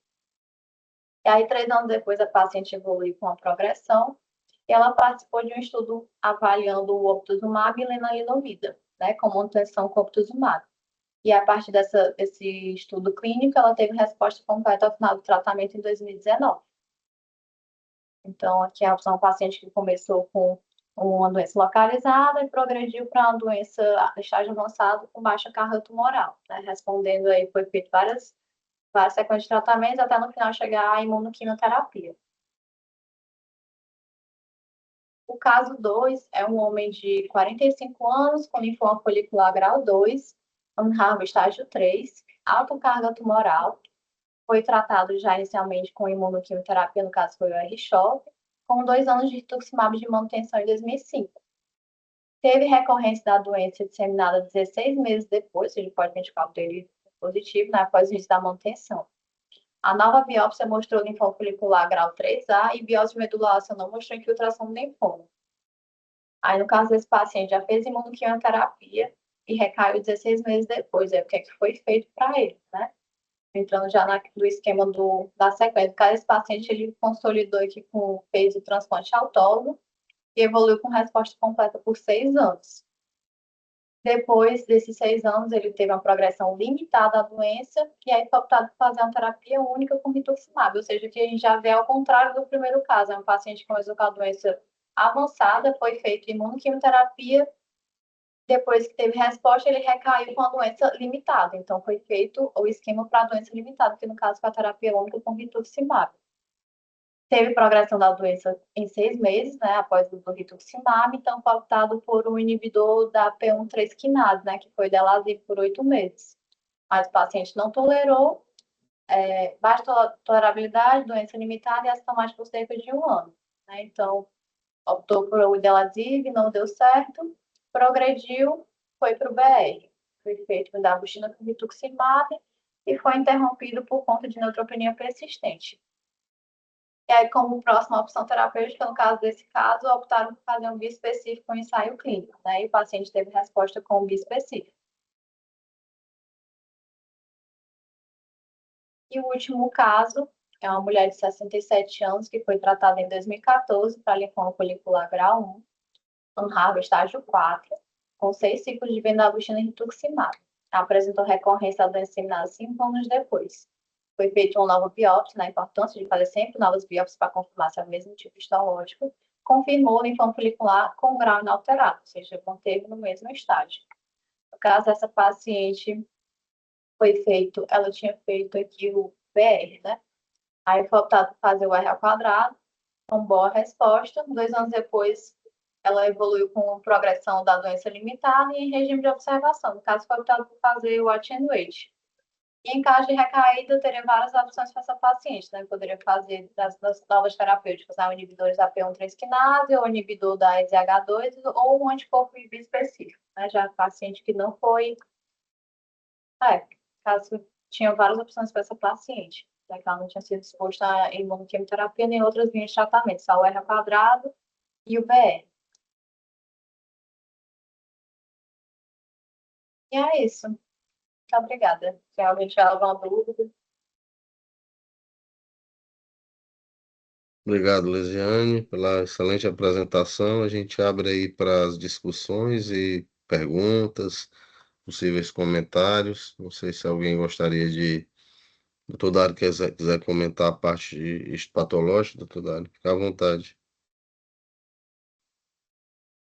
E aí, 3 anos depois, a paciente evoluiu com a progressão e ela participou de um estudo avaliando o obtuzumab e lenalidomida. né, com manutenção com obtuzumab. E a partir desse estudo clínico, ela teve resposta completa ao final do tratamento em 2019. Então, aqui é um paciente que começou com uma doença localizada e progrediu para uma doença de estágio avançado com baixa carga tumoral, né? Respondendo aí, foi feito várias sequências de tratamentos até no final chegar à imunoquimioterapia. O caso 2 é um homem de 45 anos com linfoma folicular grau 2, UNHARV estágio 3, alta carga tumoral. Foi tratado já inicialmente com imunoquimioterapia, no caso foi o R-CHOP, com 2 anos de rituximab de manutenção em 2005. Teve recorrência da doença disseminada 16 meses depois, ou seja, pode identificar o dele positivo, né, após o início da manutenção. A nova biópsia mostrou linfoma folicular grau 3A e biópsia medular óssea não mostrou infiltração do linfoma. Aí, no caso desse paciente, já fez imunoquimioterapia e recaiu 16 meses depois. O que foi feito para ele, né? Entrando já no esquema da sequência. Cada esse paciente ele consolidou aqui fez o transplante autólogo e evoluiu com resposta completa por 6 anos. Depois desses 6 anos, ele teve uma progressão limitada à doença e aí foi optado por fazer uma terapia única com rituximab, ou seja, que a gente já vê ao contrário do primeiro caso. É um paciente que começou com a doença avançada, foi feita imunoquimioterapia, depois que teve resposta, ele recaiu com a doença limitada. Então, foi feito o esquema para a doença limitada, que no caso foi a terapia única com rituximab. Teve progressão da doença em 6 meses, né, após o rituximab, então foi optado por um inibidor da P1-3 quinase, né, que foi Delazib por 8 meses. Mas o paciente não tolerou, baixa tolerabilidade, doença limitada e assintomática por cerca de 1 ano. Né? Então, optou por o Delazib, não deu certo, progrediu, foi para o BR. Foi feito com davustina com rituximab e foi interrompido por conta de neutropenia persistente. E aí, como próxima opção terapêutica, no caso desse caso, optaram por fazer um bispecífico com ensaio clínico, né? E o paciente teve resposta com o bispecífico. E o último caso é uma mulher de 67 anos que foi tratada em 2014 para linfoma folicular grau 1, UNHARV estágio 4, com 6 ciclos de bendavustina e rituximab. Apresentou recorrência da doença disseminada 5 anos depois. Foi feita uma nova biópsia, na importância de fazer sempre novas biópsias para confirmar se é o mesmo tipo histológico, confirmou o linfoma folicular com grau inalterado, ou seja, manteve no mesmo estágio. No caso dessa paciente, ela tinha feito aqui o BR, né? Aí foi optado por fazer o R ao quadrado, com boa resposta. 2 anos depois, ela evoluiu com progressão da doença limitada e em regime de observação. No caso, foi optado por fazer o attenuate. E em caso de recaída, teria várias opções para essa paciente, né? Poderia fazer das novas terapêuticas, né? Inibidores da P1-3 quinase, ou inibidor da EZH2, ou um anticorpo específico, né? Já paciente que não foi... caso tinha várias opções para essa paciente, já que ela não tinha sido exposta a imunoquimioterapia nem outras linhas de tratamento, só o R ao quadrado e o BR. E é isso. Muito obrigada. Se alguém tiver alguma dúvida. Obrigado, Lesiane, pela excelente apresentação. A gente abre aí para as discussões e perguntas, possíveis comentários. Não sei se alguém gostaria de... Doutor Dário, quiser comentar a parte histopatológica, doutor Dário, fique à vontade.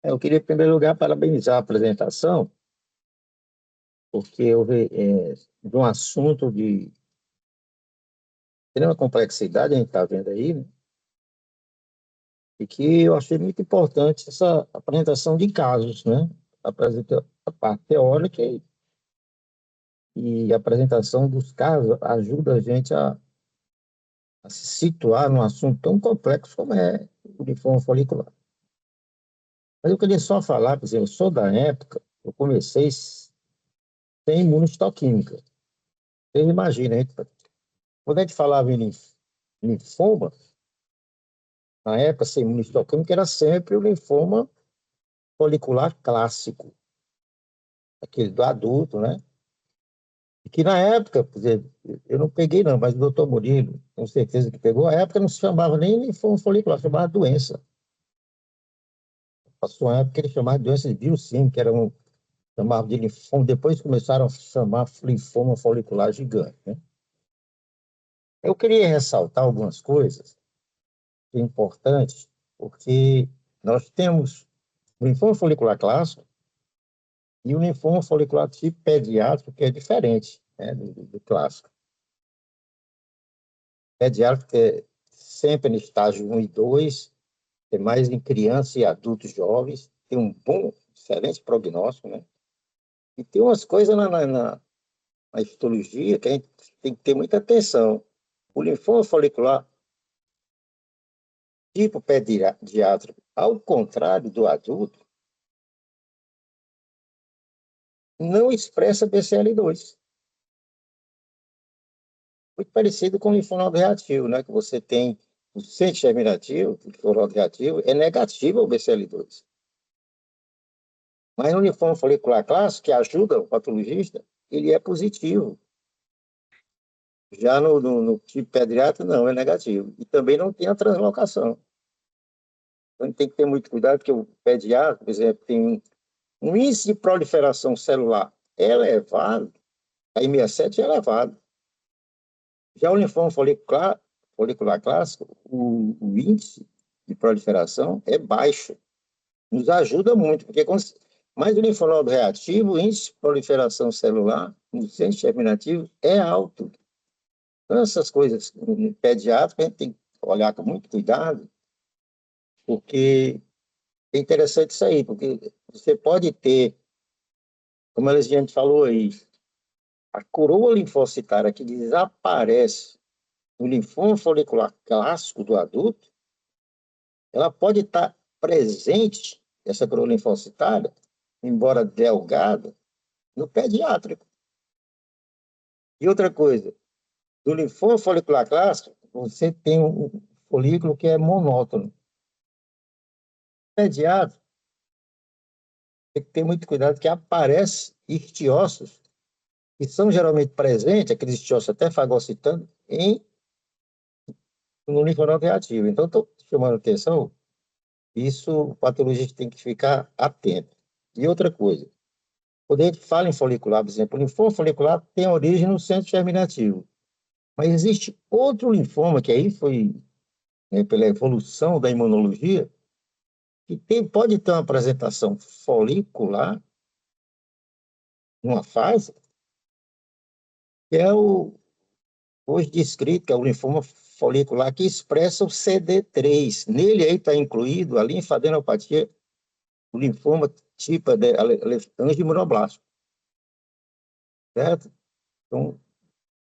Eu queria, em primeiro lugar, parabenizar a apresentação, porque houve de um assunto de extrema complexidade, a gente está vendo aí, né? E que eu achei muito importante essa apresentação de casos, né? Apresenta a parte teórica e a apresentação dos casos ajuda a gente a se situar num assunto tão complexo como é o linfoma folicular. Mas eu queria só falar, por exemplo, eu sou da época, eu comecei sem imunohistoquímica. Você imagina, quando a gente falava em linfoma, na época, sem imunohistoquímica, era sempre o linfoma folicular clássico, aquele do adulto, né? E que na época, quer dizer, eu não peguei não, mas o doutor Murilo, com certeza que pegou, a época não se chamava nem linfoma folicular, chamava doença. Passou uma época que ele chamava de doença de Wilson, que era chamavam de linfoma, depois começaram a chamar linfoma folicular gigante, né? Eu queria ressaltar algumas coisas importantes, porque nós temos o linfoma folicular clássico e o linfoma folicular tipo pediátrico, que é diferente, né, do clássico. Pediátrico é sempre no estágio 1 e 2, é mais em crianças e adultos jovens, tem um bom, excelente prognóstico, né? E tem umas coisas na histologia que a gente tem que ter muita atenção. O linfoma folicular tipo pediátrico, ao contrário do adulto, não expressa BCL2. Muito parecido com o linfonodo reativo, né? Que você tem o centro germinativo, o linfonodo reativo, é negativo ao BCL2. Mas no linfoma folicular clássico, que ajuda o patologista, ele é positivo. Já no tipo pediátrico, não, é negativo. E também não tem a translocação. Então, a gente tem que ter muito cuidado, porque o pediátrico, por exemplo, tem um índice de proliferação celular elevado, a I67 é elevado. Já o linfoma folicular clássico, o índice de proliferação é baixo. Nos ajuda muito, porque mais o linfonodo reativo, o índice de proliferação celular no centro germinativo é alto. Então, essas coisas no pediátrico a gente tem que olhar com muito cuidado, porque é interessante isso aí, porque você pode ter, como a gente falou aí, a coroa linfocitária que desaparece no linfoma folicular clássico do adulto, ela pode estar presente, essa coroa linfocitária, embora delgada, no pediátrico. E outra coisa, do linfoma folicular clássico, você tem um folículo que é monótono. Pediátrico, tem que ter muito cuidado, que aparece ictiócitos, que são geralmente presentes, aqueles ictiócitos até fagocitando, no linfonodo reativo. Então, estou chamando a atenção, isso o patologista tem que ficar atento. E outra coisa, quando a gente fala em folicular, por exemplo, o linfoma folicular tem origem no centro germinativo. Mas existe outro linfoma, que aí foi, né, pela evolução da imunologia, que pode ter uma apresentação folicular, numa fase, que é o hoje descrito, que é o linfoma folicular, que expressa o CD3. Nele aí está incluído a linfadenopatia, o linfoma tipo de angioimmunoblástico, certo? Então,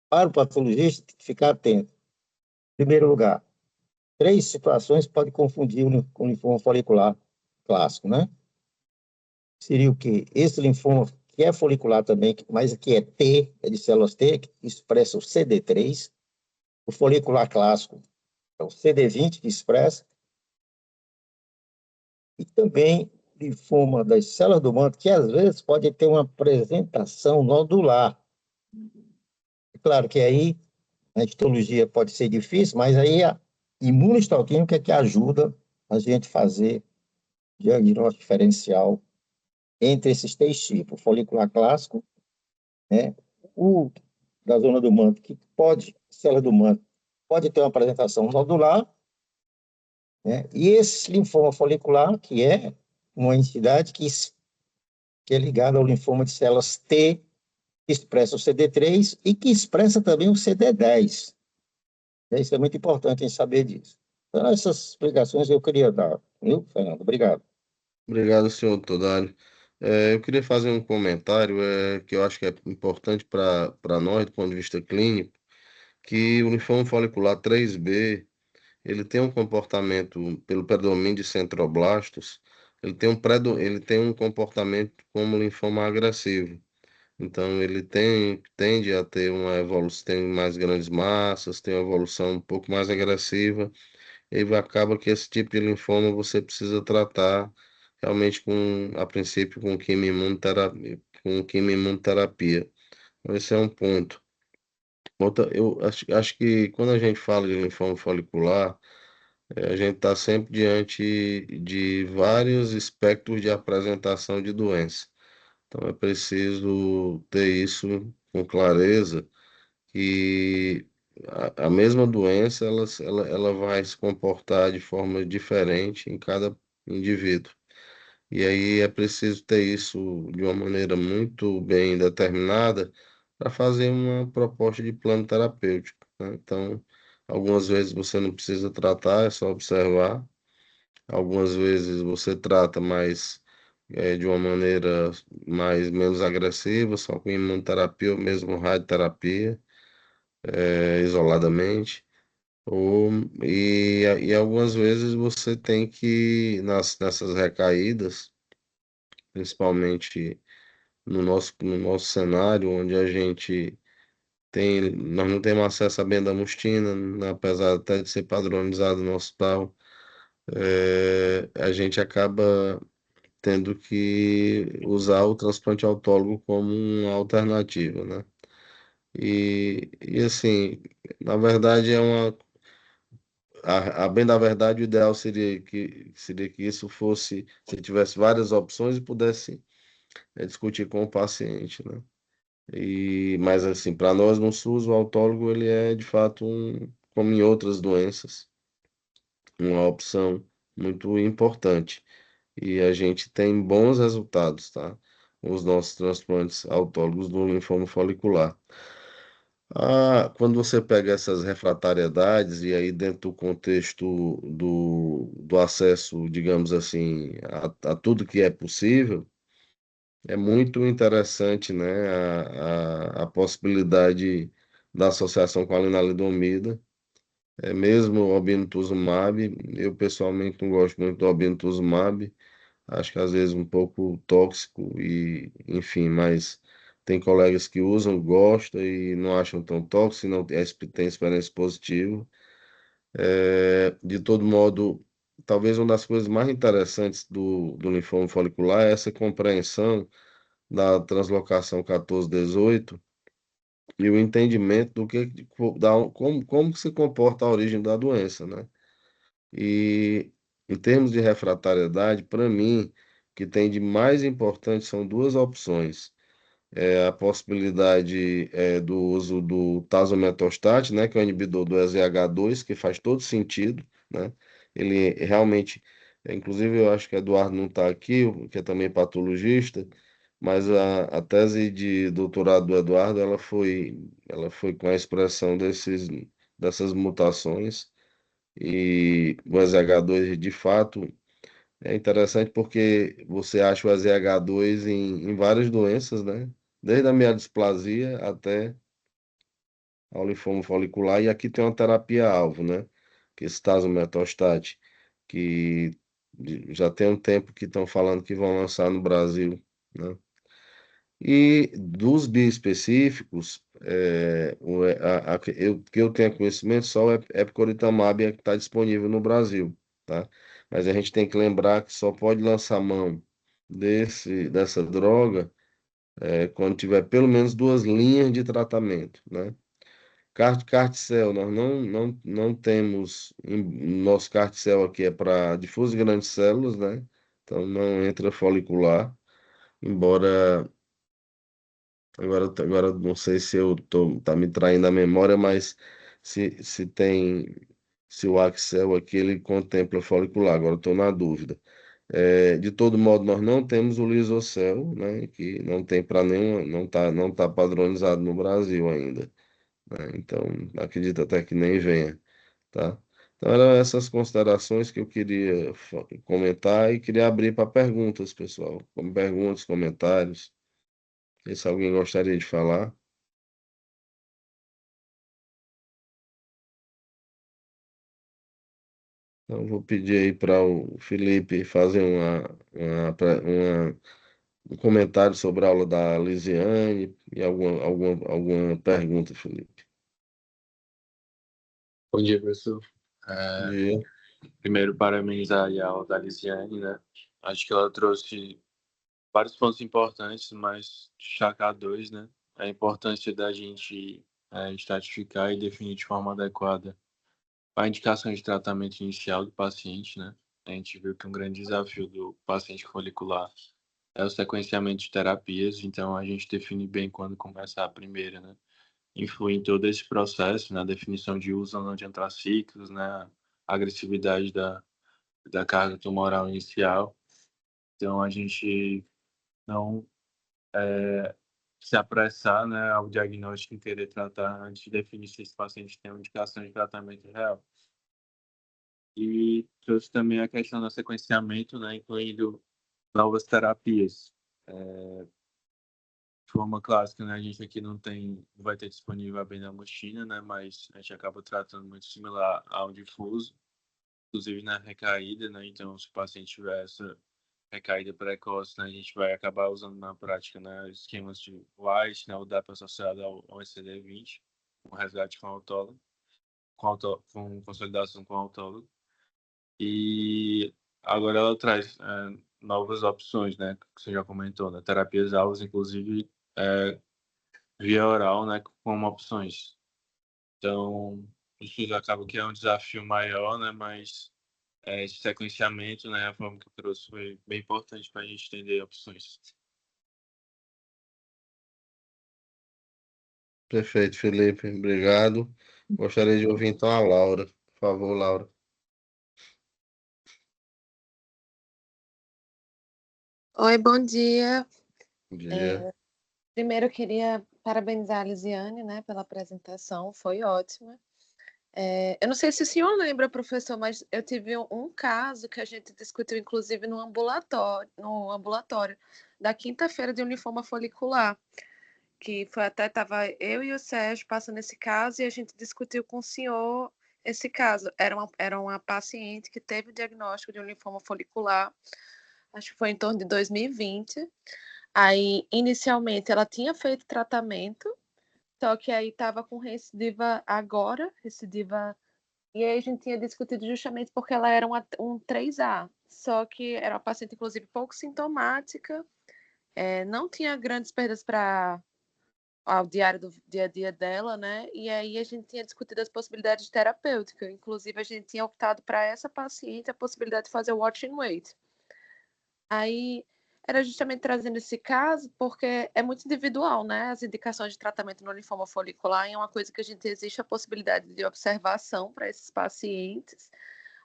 para o patologista, tem que ficar atento. Em primeiro lugar, 3 situações podem confundir com o linfoma folicular clássico, né? Seria o quê? Esse linfoma, que é folicular também, mas que é T, é de células T, que expressa o CD3. O folicular clássico é o CD20, que expressa. E também linfoma das células do manto, que às vezes pode ter uma apresentação nodular. É claro que aí a histologia pode ser difícil, mas aí a imunohistoquímica é que ajuda a gente a fazer diagnóstico diferencial entre esses 3 tipos, o folicular clássico, né, o da zona do manto, que pode, célula do manto, pode ter uma apresentação nodular, né, e esse linfoma folicular, que é uma entidade que é ligada ao linfoma de células T, que expressa o CD3 e que expressa também o CD10. Isso é muito importante em saber disso. Então, essas explicações eu queria dar, viu, Fernando? Obrigado. Obrigado, senhor Todari. Eu queria fazer um comentário que eu acho que é importante para nós, do ponto de vista clínico, que o linfoma folicular 3B, ele tem um comportamento, pelo predomínio de centroblastos, ele tem um comportamento como linfoma agressivo. Então, ele tende a ter uma evolução, tem mais grandes massas, tem uma evolução um pouco mais agressiva, e aí acaba que esse tipo de linfoma você precisa tratar realmente a princípio, com quimioimunoterapia, Então, esse é um ponto. Eu acho que quando a gente fala de linfoma folicular, a gente está sempre diante de vários espectros de apresentação de doença. Então é preciso ter isso com clareza, que a mesma doença ela vai se comportar de forma diferente em cada indivíduo. E aí é preciso ter isso de uma maneira muito bem determinada para fazer uma proposta de plano terapêutico, né? Então, algumas vezes você não precisa tratar, é só observar. Algumas vezes você trata, mas de uma maneira menos agressiva, só com imunoterapia ou mesmo radioterapia, isoladamente. Ou, e algumas vezes você tem que, nessas recaídas, principalmente no nosso cenário, onde nós não temos acesso à bendamustina, né, apesar até de ser padronizado no hospital, a gente acaba tendo que usar o transplante autólogo como uma alternativa, né? E assim, na verdade a bem da verdade, o ideal seria que isso fosse, se tivesse várias opções e pudesse discutir com o paciente, né? Mas assim, para nós no SUS, o autólogo ele é de fato como em outras doenças, uma opção muito importante. E a gente tem bons resultados, tá? Os nossos transplantes autólogos do linfoma folicular. Quando você pega essas refratariedades, e aí dentro do contexto do acesso, digamos assim, a tudo que é possível, é muito interessante, né, a possibilidade da associação com a lenalidomida, mesmo o obinutuzumab. Eu pessoalmente não gosto muito do obinutuzumab, acho que às vezes um pouco tóxico e, enfim, mas tem colegas que usam, gostam e não acham tão tóxico, não tem experiência positiva. De todo modo, talvez uma das coisas mais interessantes do linfoma folicular é essa compreensão da translocação 14-18 e o entendimento do que, como se comporta a origem da doença, né? E em termos de refratariedade, para mim, o que tem de mais importante são duas opções. A possibilidade do uso do tazometostat, né, que é o inibidor do EZH2, que faz todo sentido, né? Ele realmente, inclusive eu acho que o Eduardo não está aqui, que é também patologista, mas a tese de doutorado do Eduardo, ela foi com a expressão dessas mutações, e o EZH2 de fato é interessante porque você acha o EZH2 em várias doenças, né? Desde a mielodisplasia até ao linfoma folicular. E aqui tem uma terapia-alvo, né? Que é esse tazometostat, que já tem um tempo que estão falando que vão lançar no Brasil, né? E dos biespecíficos, que eu tenho conhecimento, só o epcoritamab é que está disponível no Brasil, tá? Mas a gente tem que lembrar que só pode lançar mão dessa droga quando tiver pelo menos duas linhas de tratamento, né? Carticel, nós não temos, nosso carticel aqui é para difuso de grandes células, né? Então não entra folicular, embora agora não sei se tá me traindo a memória, mas se o Axel aqui ele contempla folicular, agora estou na dúvida. De todo modo, nós não temos o Lisocel, né, que não tem para nenhum, não tá padronizado no Brasil ainda, né? Então acredito até que nem venha, tá? Então eram essas considerações que eu queria comentar e queria abrir para perguntas, pessoal, como perguntas, comentários. Se alguém gostaria de falar. Então, vou pedir aí para o Felipe fazer um comentário sobre a aula da Lisiane e alguma pergunta, Felipe. Bom dia, professor. É, Dia. Primeiro, parabenizar aí a aula da Lisiane, né? Acho que ela trouxe vários pontos importantes, mas destacar dois, né? A importância da gente estratificar e definir de forma adequada a indicação de tratamento inicial do paciente, né? A gente viu que um grande desafio do paciente folicular é o sequenciamento de terapias, então a gente define bem quando começa a primeira, né? Influi em todo esse processo, na definição de uso ou não de antraciclos, né? A agressividade da carga tumoral inicial. Então, a gente não se apressar, né, ao diagnóstico e querer tratar antes de definir se esse paciente tem uma indicação de tratamento real. E trouxe também a questão do sequenciamento, né, incluindo novas terapias. De forma clássica, né, a gente aqui não vai ter disponível a bendamustina, né, mas a gente acaba tratando muito similar ao difuso, inclusive na recaída, né, então se o paciente tiver essa recaída precoce, né, a gente vai acabar usando na prática, né, esquemas de White, né, o DAP associado ao ECD20, com resgate com autólogo, com consolidação com autólogo. E agora ela traz novas opções, né, que você já comentou, né, terapias alvos, inclusive via oral, né, como opções. Então, isso acaba que é um desafio maior, né, mas esse sequenciamento, né, a forma que eu trouxe foi bem importante para a gente entender opções. Perfeito, Felipe. Obrigado. Gostaria de ouvir então a Laura. Por favor, Laura. Oi, bom dia. Bom dia. Primeiro eu queria parabenizar a Lisiane, né, pela apresentação, foi ótima. Eu não sei se o senhor lembra, professor, mas eu tive um caso que a gente discutiu, inclusive, no ambulatório da quinta-feira de um linfoma folicular, que foi até estava eu e o Sérgio passando esse caso e a gente discutiu com o senhor esse caso. Era uma paciente que teve o diagnóstico de um linfoma folicular, acho que foi em torno de 2020. Aí, inicialmente, ela tinha feito tratamento, só que aí estava com recidiva agora, e aí a gente tinha discutido justamente porque ela era um 3A, só que era uma paciente, inclusive, pouco sintomática, não tinha grandes perdas para ao diário do dia a dia dela, né? E aí a gente tinha discutido as possibilidades de terapêutica, inclusive a gente tinha optado para essa paciente a possibilidade de fazer o watch and wait. Aí era justamente trazendo esse caso porque é muito individual, né? As indicações de tratamento no linfoma folicular é uma coisa que a gente existe a possibilidade de observação para esses pacientes.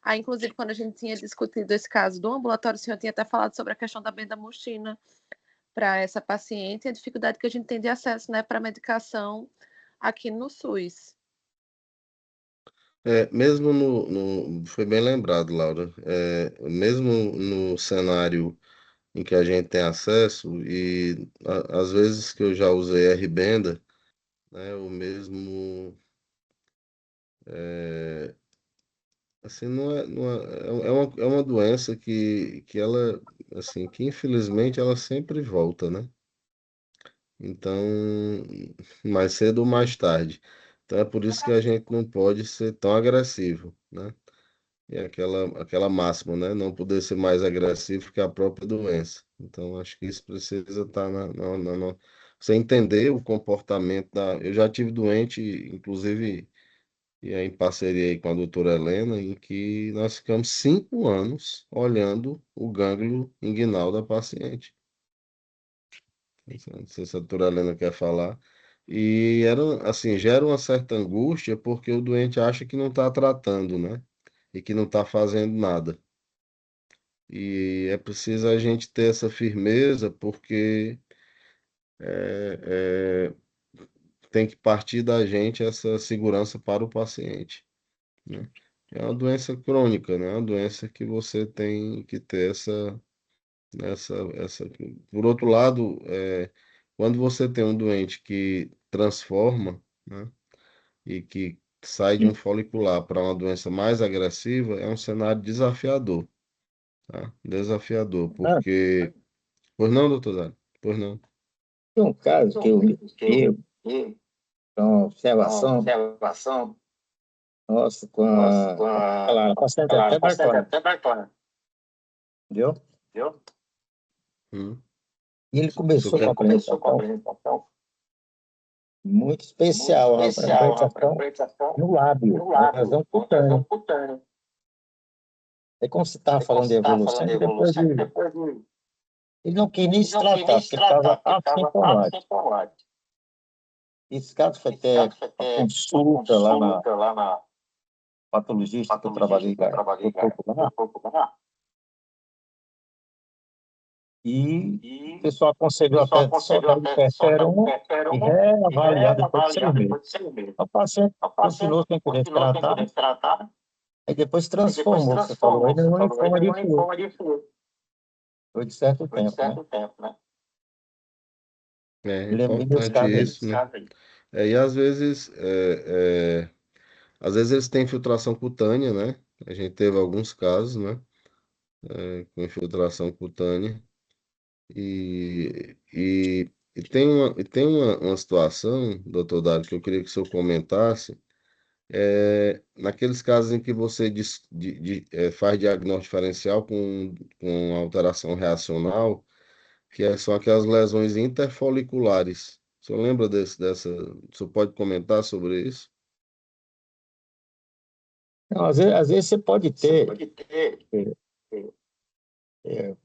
Aí, inclusive, quando a gente tinha discutido esse caso do ambulatório, o senhor tinha até falado sobre a questão da bendamustina para essa paciente e a dificuldade que a gente tem de acesso, né, para medicação aqui no SUS. Mesmo foi bem lembrado, Laura. Mesmo no cenário em que a gente tem acesso, e às vezes que eu já usei R-Benda, né, o mesmo. Assim, é uma doença que ela, assim, que infelizmente ela sempre volta, né? Então, mais cedo ou mais tarde. Então é por isso que a gente não pode ser tão agressivo, né? E aquela máxima, né? Não poder ser mais agressivo que a própria doença. Então, acho que isso precisa estar você entender o comportamento da. Eu já tive doente, inclusive, e aí em parceria aí com a doutora Helena, em que nós ficamos 5 anos olhando o gânglio inguinal da paciente. Não sei se a doutora Helena quer falar. E era, assim, gera uma certa angústia porque o doente acha que não está tratando, né? E que não está fazendo nada. E é preciso a gente ter essa firmeza porque é, tem que partir da gente essa segurança para o paciente, né? É uma doença crônica, né? É uma doença que você tem que ter essa. Por outro lado, quando você tem um doente que transforma, né? E que sai de um folicular para uma doença mais agressiva, é um cenário desafiador, tá? Desafiador, Ah, porque. Pois não, doutor Zé? Pois não. tem um caso que eu vi, uma observação nossa, a paciente até Bartolomeu, entendeu? Hum. E ele O senhor começou com a quer- apresentação muito especial, uma apresentação no lábio, uma lesão cutânea. Aí, como você estava falando de evolução, que depois de Ele não quis nem se tratar, porque ele estava assintomático. Esse caso foi até uma consulta lá na patologista que eu trabalhei lá, doutor Popular, e o pessoal aconselhou até só dar interferon e reavaliar depois de 6 meses. O paciente continuou sem querer se tratar, aí depois transformou, que você falou, ele não linfoma de flor. Foi de certo tempo, né? É Lembrei desse importante caso aí. isso, né? E às vezes eles têm infiltração cutânea, né? A gente teve alguns casos, né? Com infiltração cutânea. E tem uma situação, doutor Dário, que eu queria que o senhor comentasse. Naqueles casos em que você faz diagnóstico diferencial com alteração reacional, são aquelas lesões interfoliculares. O senhor lembra O senhor pode comentar sobre isso? Não, às vezes você pode ter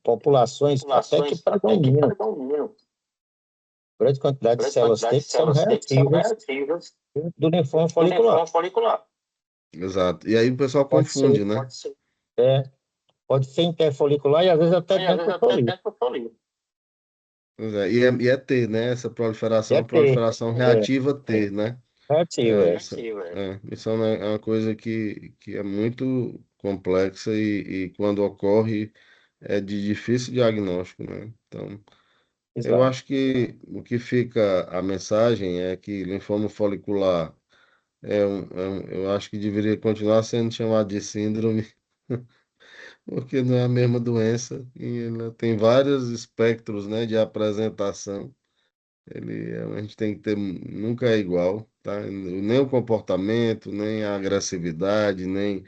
populações até que predominam. Grande quantidade de células T que são reativas do linfoma folicular. Exato. E aí o pessoal Pode confunde, ser, né? pode ser interfolicular e às vezes até necrofolicular. Pois é, e é T, né? Essa proliferação, E é é uma T, proliferação reativa T, né? reativa. Isso é uma coisa que é muito complexa e quando ocorre é de difícil diagnóstico, né? Então, eu Exato. acho que o que fica a mensagem é que linfoma folicular eu acho que deveria continuar sendo chamado de síndrome, porque não é a mesma doença e ela tem vários espectros, né, de apresentação. A gente tem que ter, nunca é igual, tá? Nem o comportamento, nem a agressividade, nem.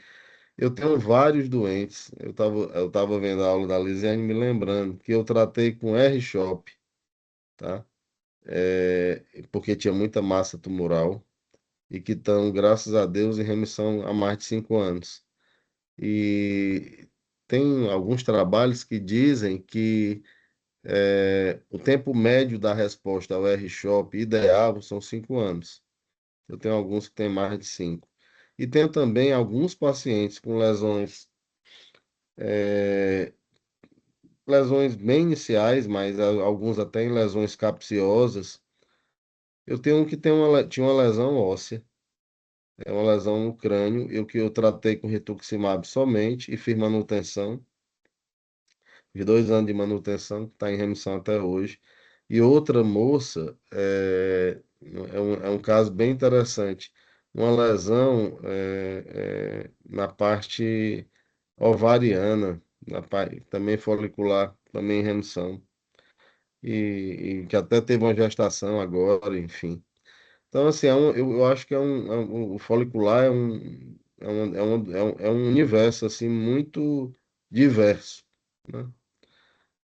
Eu tenho vários doentes. Eu tava vendo a aula da Lisiane me lembrando que eu tratei com R-CHOP, tá? Porque tinha muita massa tumoral e que estão, graças a Deus, em remissão há mais de 5 anos. E tem alguns trabalhos que dizem que o tempo médio da resposta ao R-CHOP ideal são 5 anos. Eu tenho alguns que têm mais de 5. E tenho também alguns pacientes com lesões bem iniciais, mas alguns até em lesões capciosas. Eu tenho um que tinha uma lesão óssea, é uma lesão no crânio, que eu tratei com rituximab somente e fiz manutenção, de 2 anos de manutenção, que está em remissão até hoje. E outra moça, é um caso bem interessante, uma lesão na parte ovariana, também folicular, também em remissão, e que até teve uma gestação agora, enfim. Então, assim, eu acho que o folicular é um universo, assim, muito diverso, né?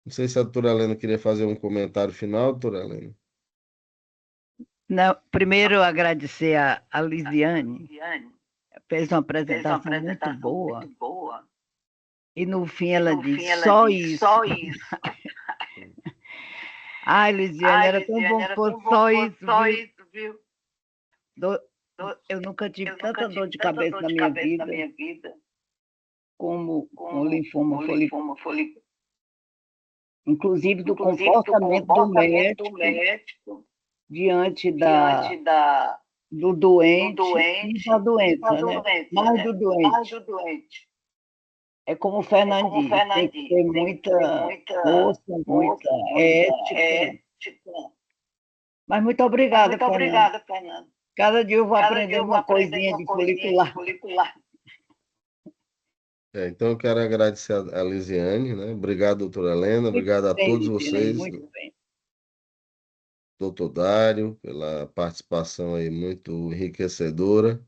Não sei se a doutora Helena queria fazer um comentário final, doutora Helena. Não, primeiro, agradecer a Lisiane, fez uma apresentação muito boa, e no fim ela disse, só isso. Ai, Lisiane, era tão bom que fosse só isso, viu? Eu nunca tive tanta dor de cabeça na minha vida como com linfoma folicular. Inclusive do comportamento do médico diante do doente e da doença, né? Mais do doente. É como o Fernando disse, tem que ter muita força, muita ética. Mas muito obrigada, Fernando. Cada dia eu vou aprendendo uma coisinha de folicular. Então, eu quero agradecer a Lisiane, né? Obrigado, doutora Helena. Obrigado a todos vocês, Muito bem. doutor Dário, pela participação aí muito enriquecedora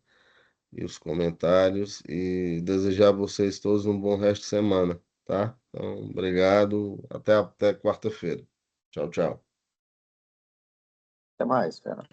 e os comentários. E desejar a vocês todos um bom resto de semana, tá? Então, obrigado. Até quarta-feira. Tchau, tchau. Até mais, Fernando.